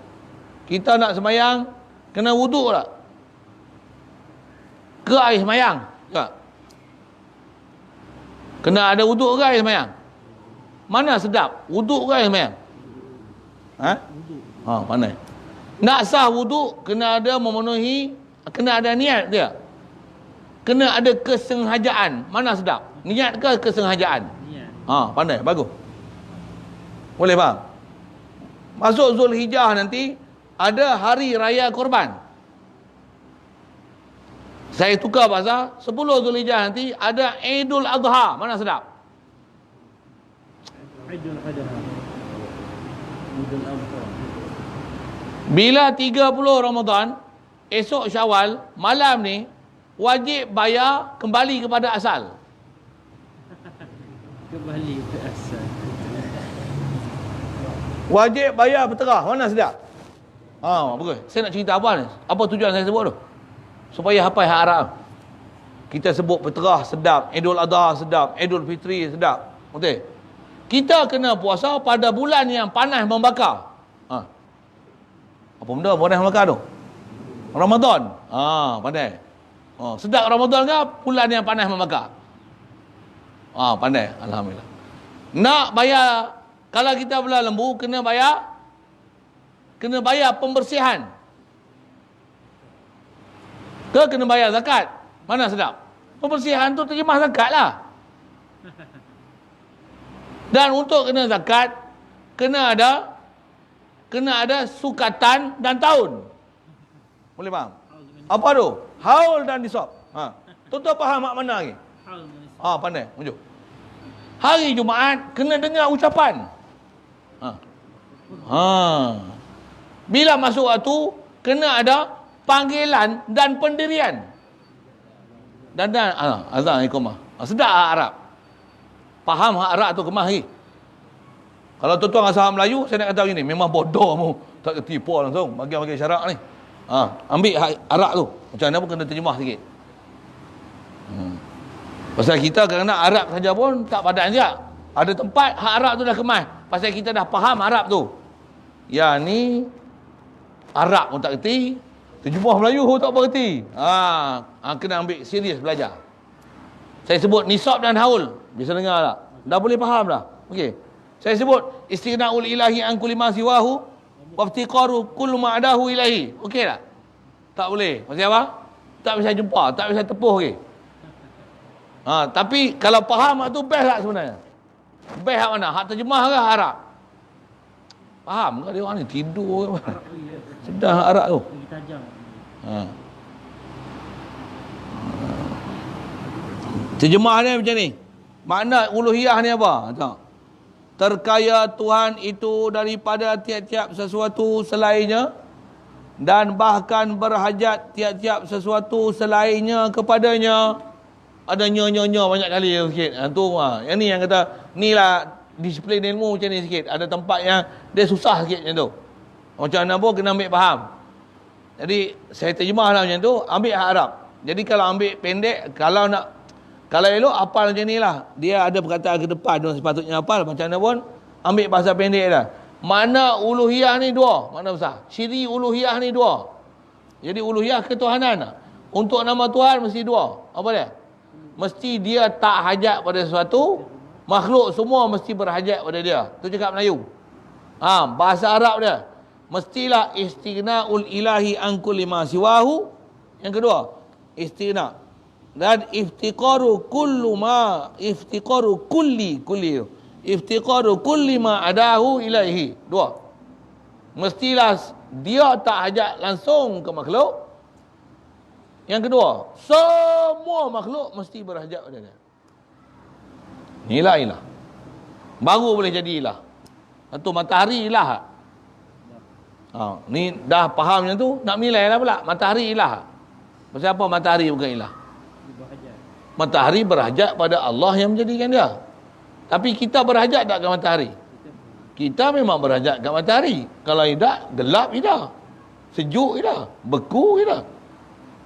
Kita nak semayang, kena wuduk tak? Ke air semayang? Tak. Kena ada wuduk ke air semayang? Mana sedap? Wuduk ke air semayang? Pandai. Nak sah wuduk, kena ada memenuhi, kena ada niat dia. Kena ada kesengajaan. Mana sedap? Niat ke kesengajaan? Niat. Pandai. Bagus. Boleh faham? Masuk Zulhijjah nanti, ada hari raya korban. Saya tukar bahasa, 10 Zulhijjah nanti, ada Idul Adha. Mana sedap? Idul Adha. Idul Adha. Bila 30 Ramadan, esok Syawal, malam ni, wajib bayar kembali kepada asal. Kembali ke asal. Wajib bayar berterah. Mana sedap? Bagus. Saya nak cerita apa ni? Apa tujuan saya sebut tu? Supaya hafal Arab. Kita sebut berterah sedap, Idul Adha sedap, Idul Fitri sedap. Betul? Kita kena puasa pada bulan yang panas membakar. Apa benda panas membakar tu? Ramadan. Pandai. Sedap Ramadan ke bulan yang panas membakar? Pandai. Alhamdulillah. Nak bayar, kalau kita belah lembu, kena bayar pembersihan. Kena bayar zakat. Mana sedap? Pembersihan tu terjemah zakat lah. Dan untuk kena zakat, kena ada sukatan dan tahun. Boleh faham? Apa tu? Haul dan nisab. Tuan-tuan faham mak mana lagi? Pandai. Tunjuk. Hari Jumaat kena dengar ucapan. Bila masuk waktu kena ada panggilan dan pendirian. Dan azan iqamah. Sedap Arab. Faham Arab tu kemah lagi. Kalau tuan-tuan rasa Melayu, saya nak kata begini, memang bodoh mu. Tak ketipu langsung, bagi syarak ni. Ambil Arab tu. Macam mana pun kena terjemah sikit. Pasal kita kerana Arab saja pun tak padan je. Ada tempat hak Arab tu dah kemas. Pasal kita dah faham Arab tu. Ya ni Arab pun tak kerti, terjemah Melayu pun tak bererti. Kena ambil serius belajar. Saya sebut nisab dan haul. Bisa dengar tak? Dah boleh faham dah. Okey. Saya sebut istighna'ul ilahi an kulli ma siwahu wa iftiqaru kullu ma adahu ilahi. Okey tak? Tak boleh. Pasal apa? Tak bisa jumpa, tak bisa tepuh okey. Tapi kalau faham hak tu best tak sebenarnya? Best hak mana? Hak terjemah ke Arab? Faham ke dia orang ni tidur ke? Sedang hak Arab tu. Terjemah dia macam ni. Makna uluhiyah ni apa? Tak. Terkaya Tuhan itu daripada tiap-tiap sesuatu selainnya dan bahkan berhajat tiap-tiap sesuatu selainnya kepadanya. Ada nyo-nyo banyak kali sikit. Yang ni yang kata, ni lah disiplin ilmu macam ni sikit. Ada tempat yang dia susah sikit macam tu. Macam mana pun kena ambil faham. Jadi saya terjemah lah macam tu, ambil hak Arab. Jadi kalau ambil pendek, kalau elok hafal macam ni lah. Dia ada perkataan ke depan tu sepatutnya hafal. Macam mana pun ambil bahasa pendek dah. Makna uluhiyah ni dua. Makna besar. Ciri uluhiyah ni dua. Jadi uluhiyah ketuhanan. Untuk nama Tuhan mesti dua. Apa dia? Mesti dia tak hajat pada sesuatu. Makhluk semua mesti berhajat pada dia. Itu cakap Melayu. Bahasa Arab dia. Mestilah istighna'ul ilahi an kulli ma siwahu. Yang kedua, istighna' dan iftiqaru kulli ma adahu ilaihi. Dua. Mestilah dia tak hajat langsung ke makhluk. Yang kedua, semua makhluk mesti berhajat pada dia. Inilah ilah. Baru boleh jadi ilah. Itu matahari ilah. Ni dah faham macam tu, nak nilai lah pula. Matahari ilah. Pasal apa matahari bukan ilah? Matahari berhajat pada Allah yang menjadikan dia. Tapi kita berhajat tak ke matahari? Kita memang berhajat ke matahari. Kalau tidak, gelap tidak. Sejuk tidak. Beku tidak.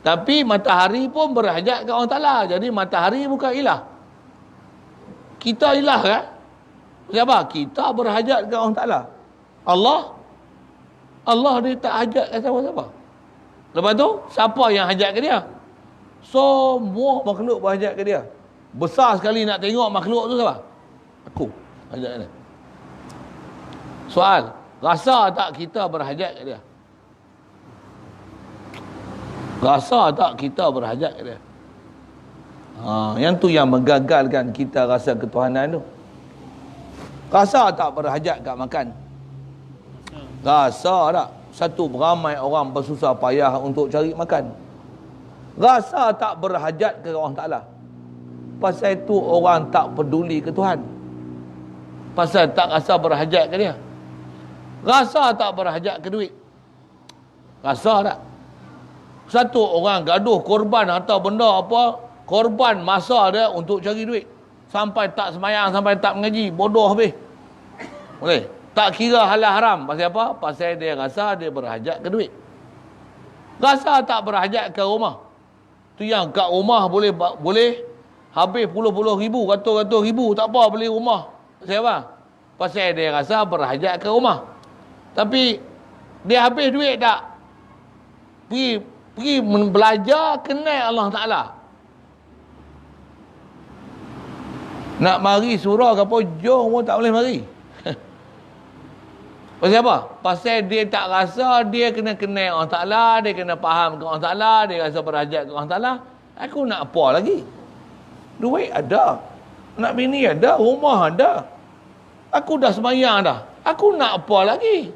Tapi matahari pun berhajat ke Allah Ta'ala. Jadi matahari bukan ilah. Kita ilah kan? Siapa? Kita berhajat ke Allah Ta'ala. Allah dia tak hajat ke siapa-siapa. Lepas tu, siapa yang hajat ke dia? Semua makhluk berhajat ke dia. Besar sekali nak tengok makhluk tu siapa? Aku hajat ke dia. Soal, rasa tak kita berhajat ke dia? Rasa tak kita berhajat ke dia? Yang tu yang menggagalkan kita rasa ketuhanan tu. Rasa tak berhajat kat makan? Rasa tak? Satu beramai orang bersusah payah untuk cari makan. Rasa tak berhajat ke Allah Ta'ala? Pasal itu orang tak peduli ke Tuhan. Pasal tak rasa berhajat ke dia. Rasa tak berhajat ke duit. Rasa tak? Satu orang gaduh korban atau benda apa, korban masa dia untuk cari duit. Sampai tak semayang, sampai tak mengaji, bodoh habis. Boleh? Tak kira halal haram. Pasal apa? Pasal dia rasa dia berhajat ke duit. Rasa tak berhajat ke rumah. Tu yang kat rumah boleh habis puluh-puluh ribu, ratus-ratus ribu, tak apa beli rumah. Pasal apa? Pasal dia rasa berhajat ke rumah. Tapi dia habis duit tak? Pergi belajar kenal Allah Ta'ala. Nak mari surah ke apa, jom pun tak boleh mari. Pasal apa? Pasal dia tak rasa dia kena kenal Allah Ta'ala, dia kena faham ke Allah Ta'ala, dia rasa berhajat ke Allah Ta'ala. Aku nak apa lagi? Duit ada. Nak bini ada, rumah ada. Aku dah semayang dah. Aku nak apa lagi?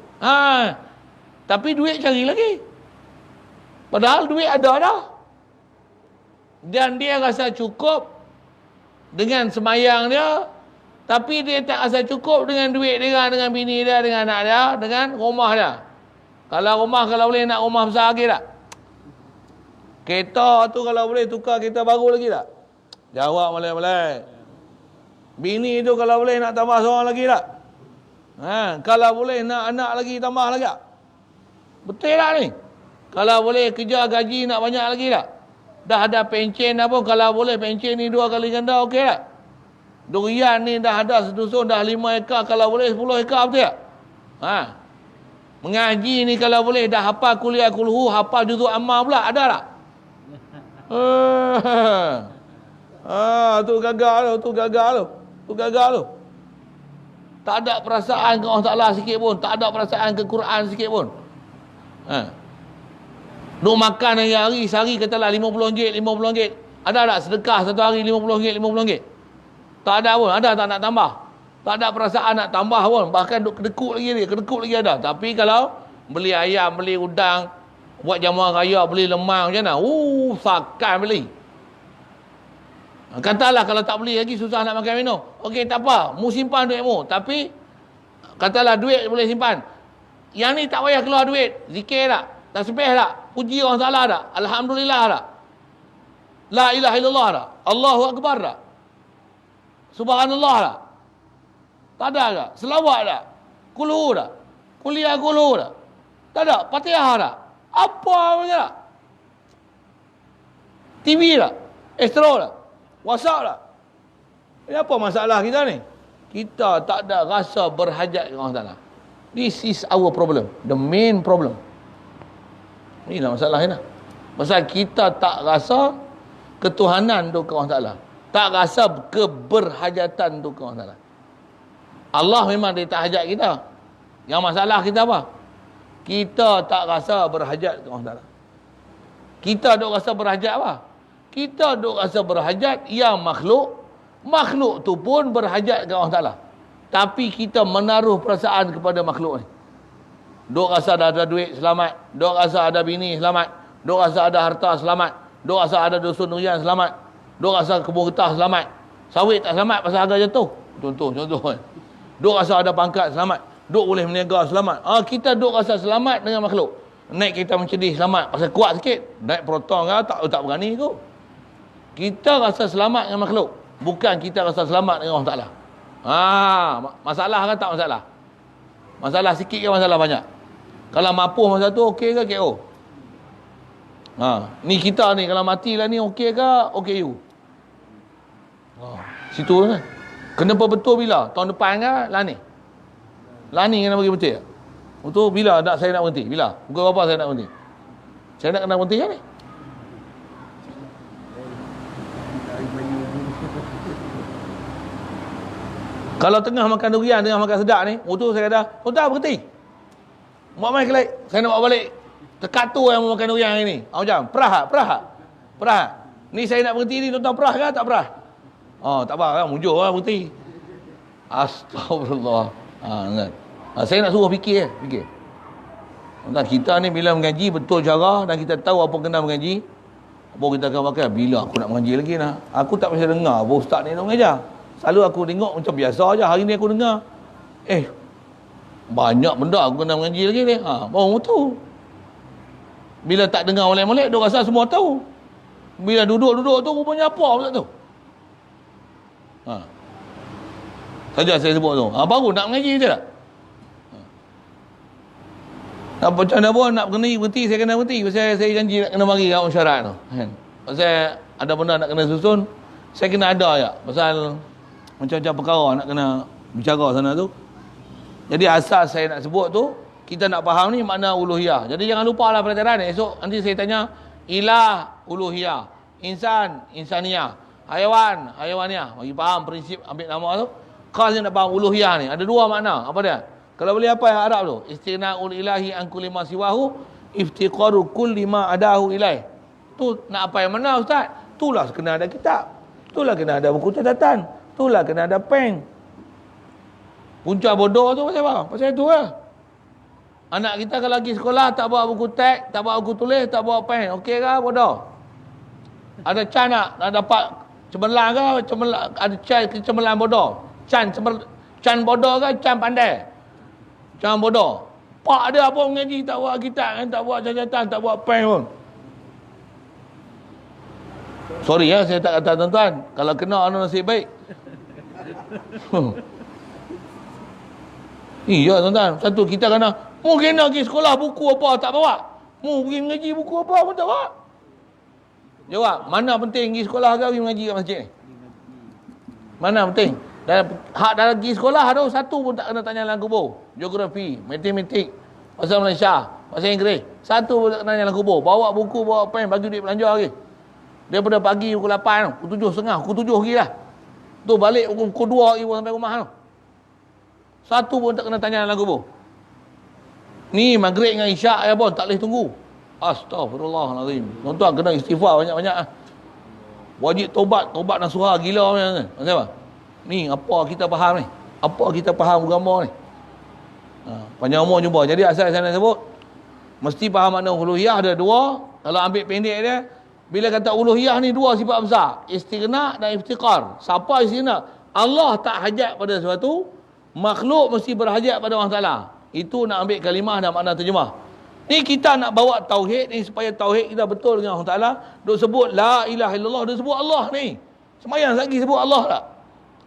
Tapi duit cari lagi. Padahal duit ada dah. Dan dia rasa cukup dengan semayang dia, Tapi dia tak rasa cukup dengan duit dia, dengan bini dia, dengan anak dia, dengan rumah dia. Kalau boleh nak rumah besar lagi tak? Kereta tu kalau boleh tukar kereta baru lagi tak? Jawab malai-malai. Bini tu kalau boleh nak tambah seorang lagi tak? Kalau boleh nak anak lagi tambah lagi tak? Betul tak ni? Kalau boleh kerja gaji nak banyak lagi tak? Dah ada pencen apa, kalau boleh pencen ni 2 kali ganda okey tak? Durian ni dah ada sedusun dah 5 ekar, kalau boleh 10 ekar betul tak? Mengaji ni kalau boleh dah hafal kuliah kulhu, hafal juzuk ammah pula, ada tak? Tu gagal tu. Tak ada perasaan ke Allah Ta'ala sikit pun, tak ada perasaan ke Quran sikit pun. Duk makan hari-hari, sehari katalah RM50. Ada tak sedekah satu hari RM50? Tak ada pun. Ada tak nak tambah? Tak ada perasaan nak tambah pun. Bahkan duk kedekut lagi ada. Tapi kalau beli ayam, beli udang, buat jamuan raya, beli lemang macam mana? Sakan beli. Katalah kalau tak beli lagi susah nak makan minum. Okey, tak apa. Mu simpan duitmu. Tapi katalah duit boleh simpan. Yang ni tak payah keluar duit. Zikir tak? Tasbih tak? Puji orang Ta'ala tak? Alhamdulillah tak? La ilaha illallah tak? Allahu Akbar tak? Subhanallah tak? Tak ada tak? Selawat tak? Kulhu tak? Kuliah kulhu tak? Tak ada? Fatihah tak? Apa macam tak? TV tak? Astro tak? WhatsApp tak? Ini apa masalah kita ni? Kita tak ada rasa berhajat kepada Allah Ta'ala. This is our problem. The main problem. Inilah masalah ni. Pasal kita tak rasa ketuhanan tu ke Allah Ta'ala. Tak rasa keberhajatan tu ke Allah Ta'ala. Allah memang dia tak hajat kita. Yang masalah kita apa? Kita tak rasa berhajat ke Allah Ta'ala. Kita duk rasa berhajat apa? Kita duk rasa berhajat yang makhluk. Makhluk tu pun berhajat ke Allah Ta'ala. Tapi kita menaruh perasaan kepada makhluk ni. Duk rasa ada duit, selamat. Duk rasa ada bini, selamat. Duk rasa ada harta, selamat. Duk rasa ada dusun durian, selamat. Duk rasa kebun getah, selamat. Sawit tak selamat pasal harga jatuh. Contoh kan. Duk rasa ada pangkat, selamat. Duk boleh meniaga, selamat. Kita duk rasa selamat dengan makhluk. Naik kereta mencedih, selamat. Pasal kuat sikit. Naik proton tak berani tu. Kita rasa selamat dengan makhluk. Bukan kita rasa selamat dengan Allah Ta'ala. Masalah kan tak masalah? Masalah sikit ke masalah banyak? Kalau mapuh masa tu okey ke KO? Ni kita ni kalau mati lah ni okey ke OKU? Situ kan. Kenapa betul bila? Tahun depan ke Lani? Lani kena bagi betul. Betul bila saya nak berhenti? Bila? Pukul berapa saya nak berhenti? Saya nak kena berhenti kan ni? Kalau tengah makan durian, tengah makan sedap ni, tu saya kata, tuan berhenti. Buat main kelek. Saya nak bawa balik. Tekat tu yang makan durian hari ni. Macam, perah. Ni saya nak berhenti ni, tuan perah ke tak perah? Tak apa kan, mujur lah berhenti. Astagfirullah. Saya nak suruh fikir. Kita ni bila mengaji betul cara dan kita tahu apa kena mengaji, apa kita akan pakai. Bila aku nak mengaji lagi nak? Aku tak bisa dengar apa ustaz ni nak mengajar. Selalu aku tengok macam biasa aja. Hari ni aku dengar. Banyak benda aku kena mengaji lagi ni. Baru tu. Bila tak dengar molek-molek, dia rasa semua tahu. Bila duduk-duduk tu, rupanya apa pula tu. Saja saya sebut tu. Baru nak mengaji je tak? Macam mana pun nak berhenti, saya kena berhenti. Pasal saya janji nak kena mari kat masyarakat tu. Pasal ada benda nak kena susun, saya kena ada je. Pasal macam-macam perkara nak kena bicara sana tu. Jadi asas saya nak sebut tu, kita nak faham ni makna uluhiyah. Jadi jangan lupa lah pelajaran. Esok nanti saya tanya ilah uluhiyah, insan insaniyah, haiwan haiwaniyah. Bagi faham prinsip ambil nama tu. Khas nak faham uluhiyah ni ada 2 makna. Apa dia? Kalau boleh apa yang Arab tu? Istighna'ul ilahi an kulli ma siwahu, iftiqaru kulli ma adahu ilaih. Tu nak apa yang mana ustaz? Itulah kena ada kitab. Itulah kena ada buku catatan. Itulah kena ada pen. Punca bodoh tu pasal apa? Pasal itu lah. Anak kita kalau pergi sekolah tak bawa buku teks, tak bawa buku tulis, tak bawa pen. Okey ke bodoh? Ada can nak dapat cemerlang ke? Ada can cemerlang bodoh. Can bodoh ke can pandai? Can bodoh. Pak dia apa mengaji, tak buat kitab, tak buat catatan, tak buat pen pun. Sorry ya, saya tak kata tuan-tuan. Kalau kena anu nasib baik. Iya tuan-tuan. Satu kita kena, mungkin nak pergi sekolah buku apa tak bawa. Mu pergi mengaji buku apa pun tak bawa. Jawab, mana penting pergi sekolah ke pergi mengaji kat masjid ni? Mana penting? Dalam pergi sekolah ada satu pun tak kena tanya dalam kubur. Geografi, matematik, bahasa Malaysia, bahasa Inggeris. Satu pun tak kena tanya dalam kubur. Bawa buku, bawa pen, bagi duit belanja lagi. Daripada pagi pukul 8, pukul 7.30, pukul 7 lagi lah. Tu balik pukul 2 lagi sampai rumah tu. Satu pun tak kena tanya dalam kubur. Ni maghrib dengan isyak ya pun tak boleh tunggu. Astaghfirullahalazim. Tuan-tuan kena istighfar banyak-banyak ah. Wajib tobat nasuha gila macam mana? Apa? Ni apa kita faham ni? Apa kita faham agama ni? Panjang umur jumpa. Jadi asal saya nak sebut, mesti faham makna uluhiyah ada dua. Kalau ambil pendek dia, bila kata uluhiyah ni dua sifat besar, istighna dan iftiqar. Siapa istighna? Allah tak hajat pada sesuatu, makhluk mesti berhajat pada Allah Taala. Itu nak ambil kalimah dan makna terjemah. Ni kita nak bawa tauhid ni supaya tauhid kita betul dengan Allah Taala. Duk sebut la ilaha illallah, duk sebut Allah ni. Semayang lagi sebut Allah tak?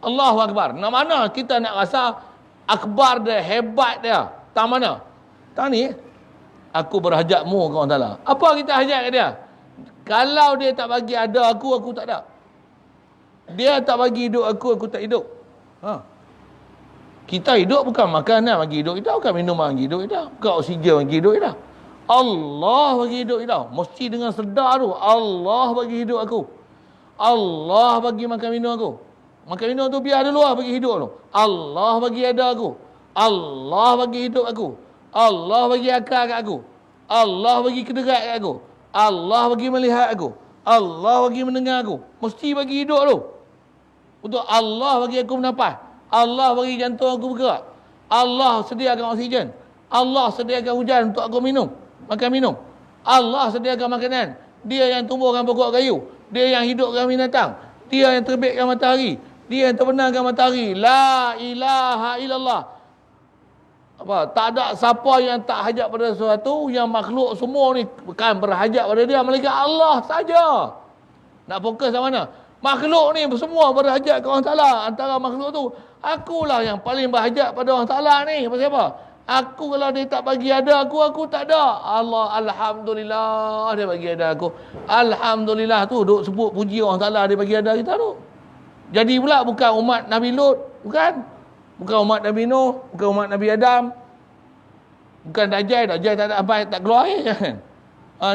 Allahu Akbar. Nak mana kita nak rasa akbar dia, hebat dia? Tak mana? Tak ni. Aku berhajatmu ke Allah Taala. Apa kita hajat ke dia? Kalau dia tak bagi ada aku tak ada. Dia tak bagi hidup aku tak hidup. Kita hidup bukan makanan bagi hidup kita, bukan minuman bagi hidup kita, bukan oksigen bagi hidup kita. Allah bagi hidup kita. Mesti dengan sedar tu, Allah bagi hidup aku. Allah bagi makan minum aku. Makan minum tu biar dulu lah bagi hidup tu. Allah bagi ada aku. Allah bagi hidup aku. Allah bagi akal kat aku. Allah bagi kedekat kat aku. Allah bagi melihat aku. Allah bagi mendengar aku. Mesti bagi hidup tu. Untuk Allah bagi aku bernafas. Allah bagi jantung aku bergerak. Allah sediakan oksigen. Allah sediakan hujan untuk aku makan minum. Allah sediakan makanan. Dia yang tumbuhkan pokok kayu. Dia yang hidupkan binatang. Dia yang terbitkan matahari. Dia yang terbenamkan matahari. La ilaha illallah. Tak ada siapa yang tak hajat pada sesuatu, yang makhluk semua ni bukan berhajat pada dia, melainkan Allah saja. Nak fokus kat mana? Makhluk ni semua berhajat ke Allah Taala. Antara makhluk tu, akulah yang paling berhajat pada Allah Taala ni. Pasal apa? Aku kalau dia tak bagi ada aku tak ada. Allah, alhamdulillah dia bagi ada aku. Alhamdulillah tu duk sebut puji Allah Taala dia bagi ada kita tu. Jadi pula bukan umat Nabi Lut, bukan. Bukan umat Nabi Nuh, bukan umat Nabi Adam. Bukan Dajjal tak ada apa, tak keluar kan.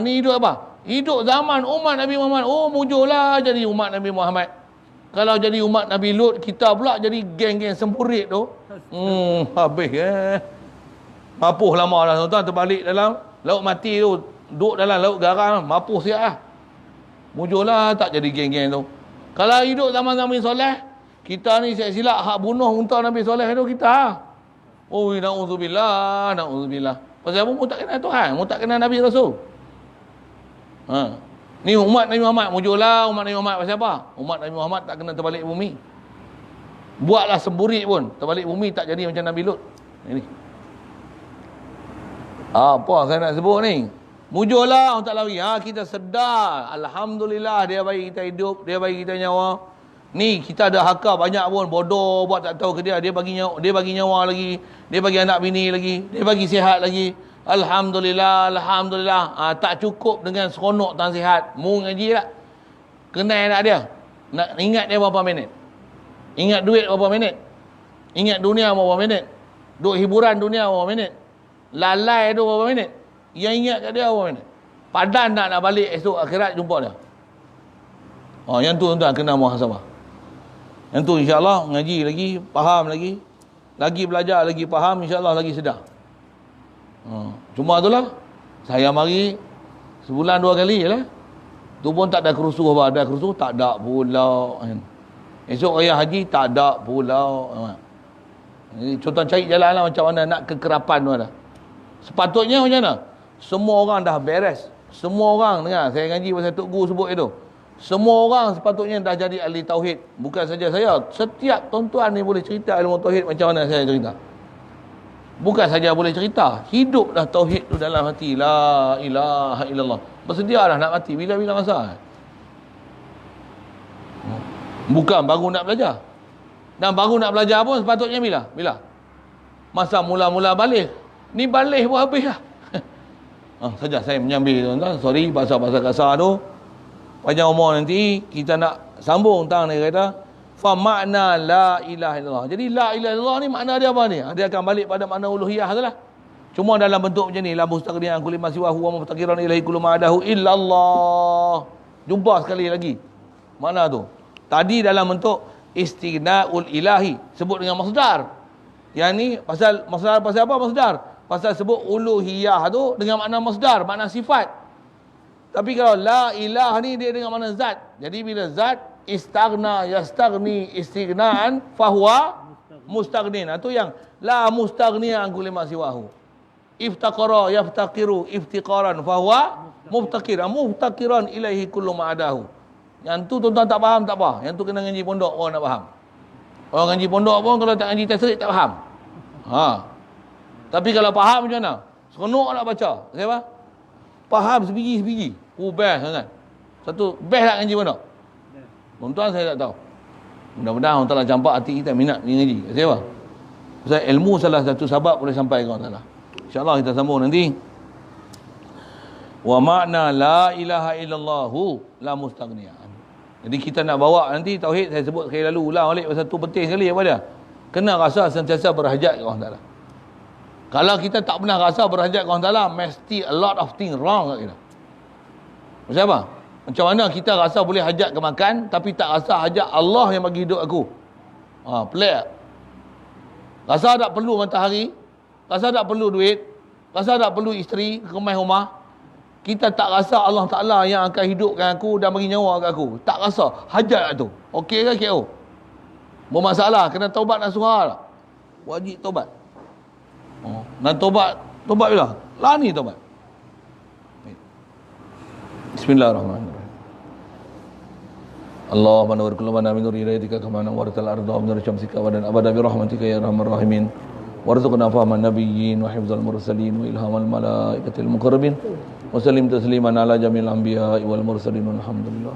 Ni hidup apa? Hidup zaman umat Nabi Muhammad. Oh, mujurlah jadi umat Nabi Muhammad. Kalau jadi umat Nabi Lut, kita pula jadi geng-geng sempurit tu. Habis mapuh lama dah tuan-tuan, terbalik dalam laut mati tu. Duduk dalam laut garam, mapuh siap lah. Mujurlah tak jadi geng-geng tu. Kalau hidup zaman-zaman soleh, kita ni silap hak bunuh unta Nabi Soleh tu kita. Oh, na'udzubillah. Pasal apa? Mu tak kenal Tuhan, mu tak kenal Nabi Rasul. Ni umat Nabi Muhammad, mujurlah umat Nabi Muhammad. Pasal apa? Umat Nabi Muhammad tak kena terbalik bumi. Buatlah semburit pun, terbalik bumi tak jadi macam Nabi Lut. Ini. Apa saya nak sebut ni? Mujurlah orang tak lari. Kita sedar. Alhamdulillah dia bagi kita hidup, dia bagi kita nyawa. Ni kita ada hakka banyak pun, bodoh buat tak tahu ke dia bagi nyawa lagi, dia bagi anak bini lagi, dia bagi sihat lagi. Alhamdulillah. Tak cukup dengan seronok dan sihat. Mu ngaji tak? Kenal tak dia? Nak ingat dia berapa minit? Ingat duit berapa minit? Ingat dunia berapa minit? Duk hiburan dunia berapa minit? Lalai tu berapa minit? Yang ingat kat dia berapa minit? Padan nak balik esok akhirat jumpa dia. Yang tu tuan-tuan kena muhasabah. Yang tu insya-Allah ngaji lagi, faham lagi belajar lagi, faham, insya-Allah lagi sedar. Cuma itulah saya mari sebulan 2 kali je lah. Tu pun tak ada kerusuh apa, ada kerusuh tak ada pula. Esok raya haji tak ada pula. Jadi contoh cari jalan lah macam mana nak kekerapan tu ada. Sepatutnya macam mana? Semua orang dah beres. Semua orang dengar saya ngaji pasal Tok Guru sebut itu. Semua orang sepatutnya dah jadi ahli tauhid. Bukan saja saya. Setiap tuan-tuan ni boleh cerita ilmu tauhid macam mana saya cerita. Bukan saja boleh cerita, hidup dah tauhid tu dalam hati. La ilaha illallah. Bersedia dah nak mati bila-bila masa. Bukan baru nak belajar. Dan baru nak belajar pun sepatutnya bila? Bila? Masa mula-mula balik. Ni balik pun habis lah. Saja saya menyambil tuan-tuan. Sorry bahasa-bahasa kasar tu. Panjang umur nanti kita nak sambung tentang dia kata fa makna la ilaha illallah. Jadi la ilaha illallah ni makna dia apa ni? Dia akan balik pada makna uluhiyah sajalah. Cuma dalam bentuk macam ni, la mustaqriyan kulli ma siwa huwa muftaqiran ilahi kullu ma adahu illallah. Jumpa sekali lagi. Mana tu? Tadi dalam bentuk istighna'ul ilahi, sebut dengan masdar. Yang ni pasal masdar, pasal apa masdar? Pasal sebut uluhiyah tu dengan makna masdar, makna sifat. Tapi kalau la ilah ni dia dengan makna zat. Jadi bila zat istaghna yastaghni istighnaan fahuwa mustaghnin. Itu yang la mustaghniya an kulli ma siwahu. Iftaqara yaftaqiru iftiqaran fahuwa muftaqir. Muftaqiran ilaihi kullu ma adahu. Yang tu tuan-tuan tak faham tak apa. Yang tu kena ngaji pondok orang nak faham. Orang ngaji pondok pun kalau tak ngaji tasrik tak faham. Tapi kalau faham macam mana? Seronok nak baca. Siapa? Faham sebiji-sebiji. Best sangat. Satu best tak ngaji pondok? Tuan-tuan saya tak tahu. Mudah-mudahan Allah Ta'ala campak hati kita minat ngaji. Siapa? Pasal ilmu salah satu sebab boleh sampai ke Allah Ta'ala. InsyaAllah kita sambung nanti. Wa makna la ilaha illallahu la mustaghniyan. Jadi kita nak bawa nanti tauhid, saya sebut sekali lalu ulang balik pasal tu penting sekali apa dia? Kena rasa sentiasa berhajat ke Allah Ta'ala. Kalau kita tak pernah rasa berhajat ke Allah Ta'ala, mesti a lot of things wrong kat kita. Macam apa? Macam mana kita rasa boleh hajat ke makan, tapi tak rasa hajat Allah yang bagi hidup aku. Pelik. Rasa tak perlu matahari, rasa tak perlu duit, rasa tak perlu isteri, kemas rumah. Kita tak rasa Allah Ta'ala yang akan hidupkan aku dan bagi nyawa kat aku. Tak rasa. Hajat tu. Okey ke KO? Bermasalah. Kena taubat dan surah lah. Wajib taubat. Dan taubat. Taubat bila? Lani taubat. Bismillahirrahmanirrahim. Allahumma nawwir qulubana min nuri hidayyatika kama nawwartal arda min nuri syamsika wa dan abada bi rahmatika ya arhamar rahimin. Warzuqna fahman nabiyyin wa hifdzal mursalin wa ilhamal malaikatil muqarrabin. Wa sallim tasliman ala jamil anbiya'i wal mursalin walhamdulillah.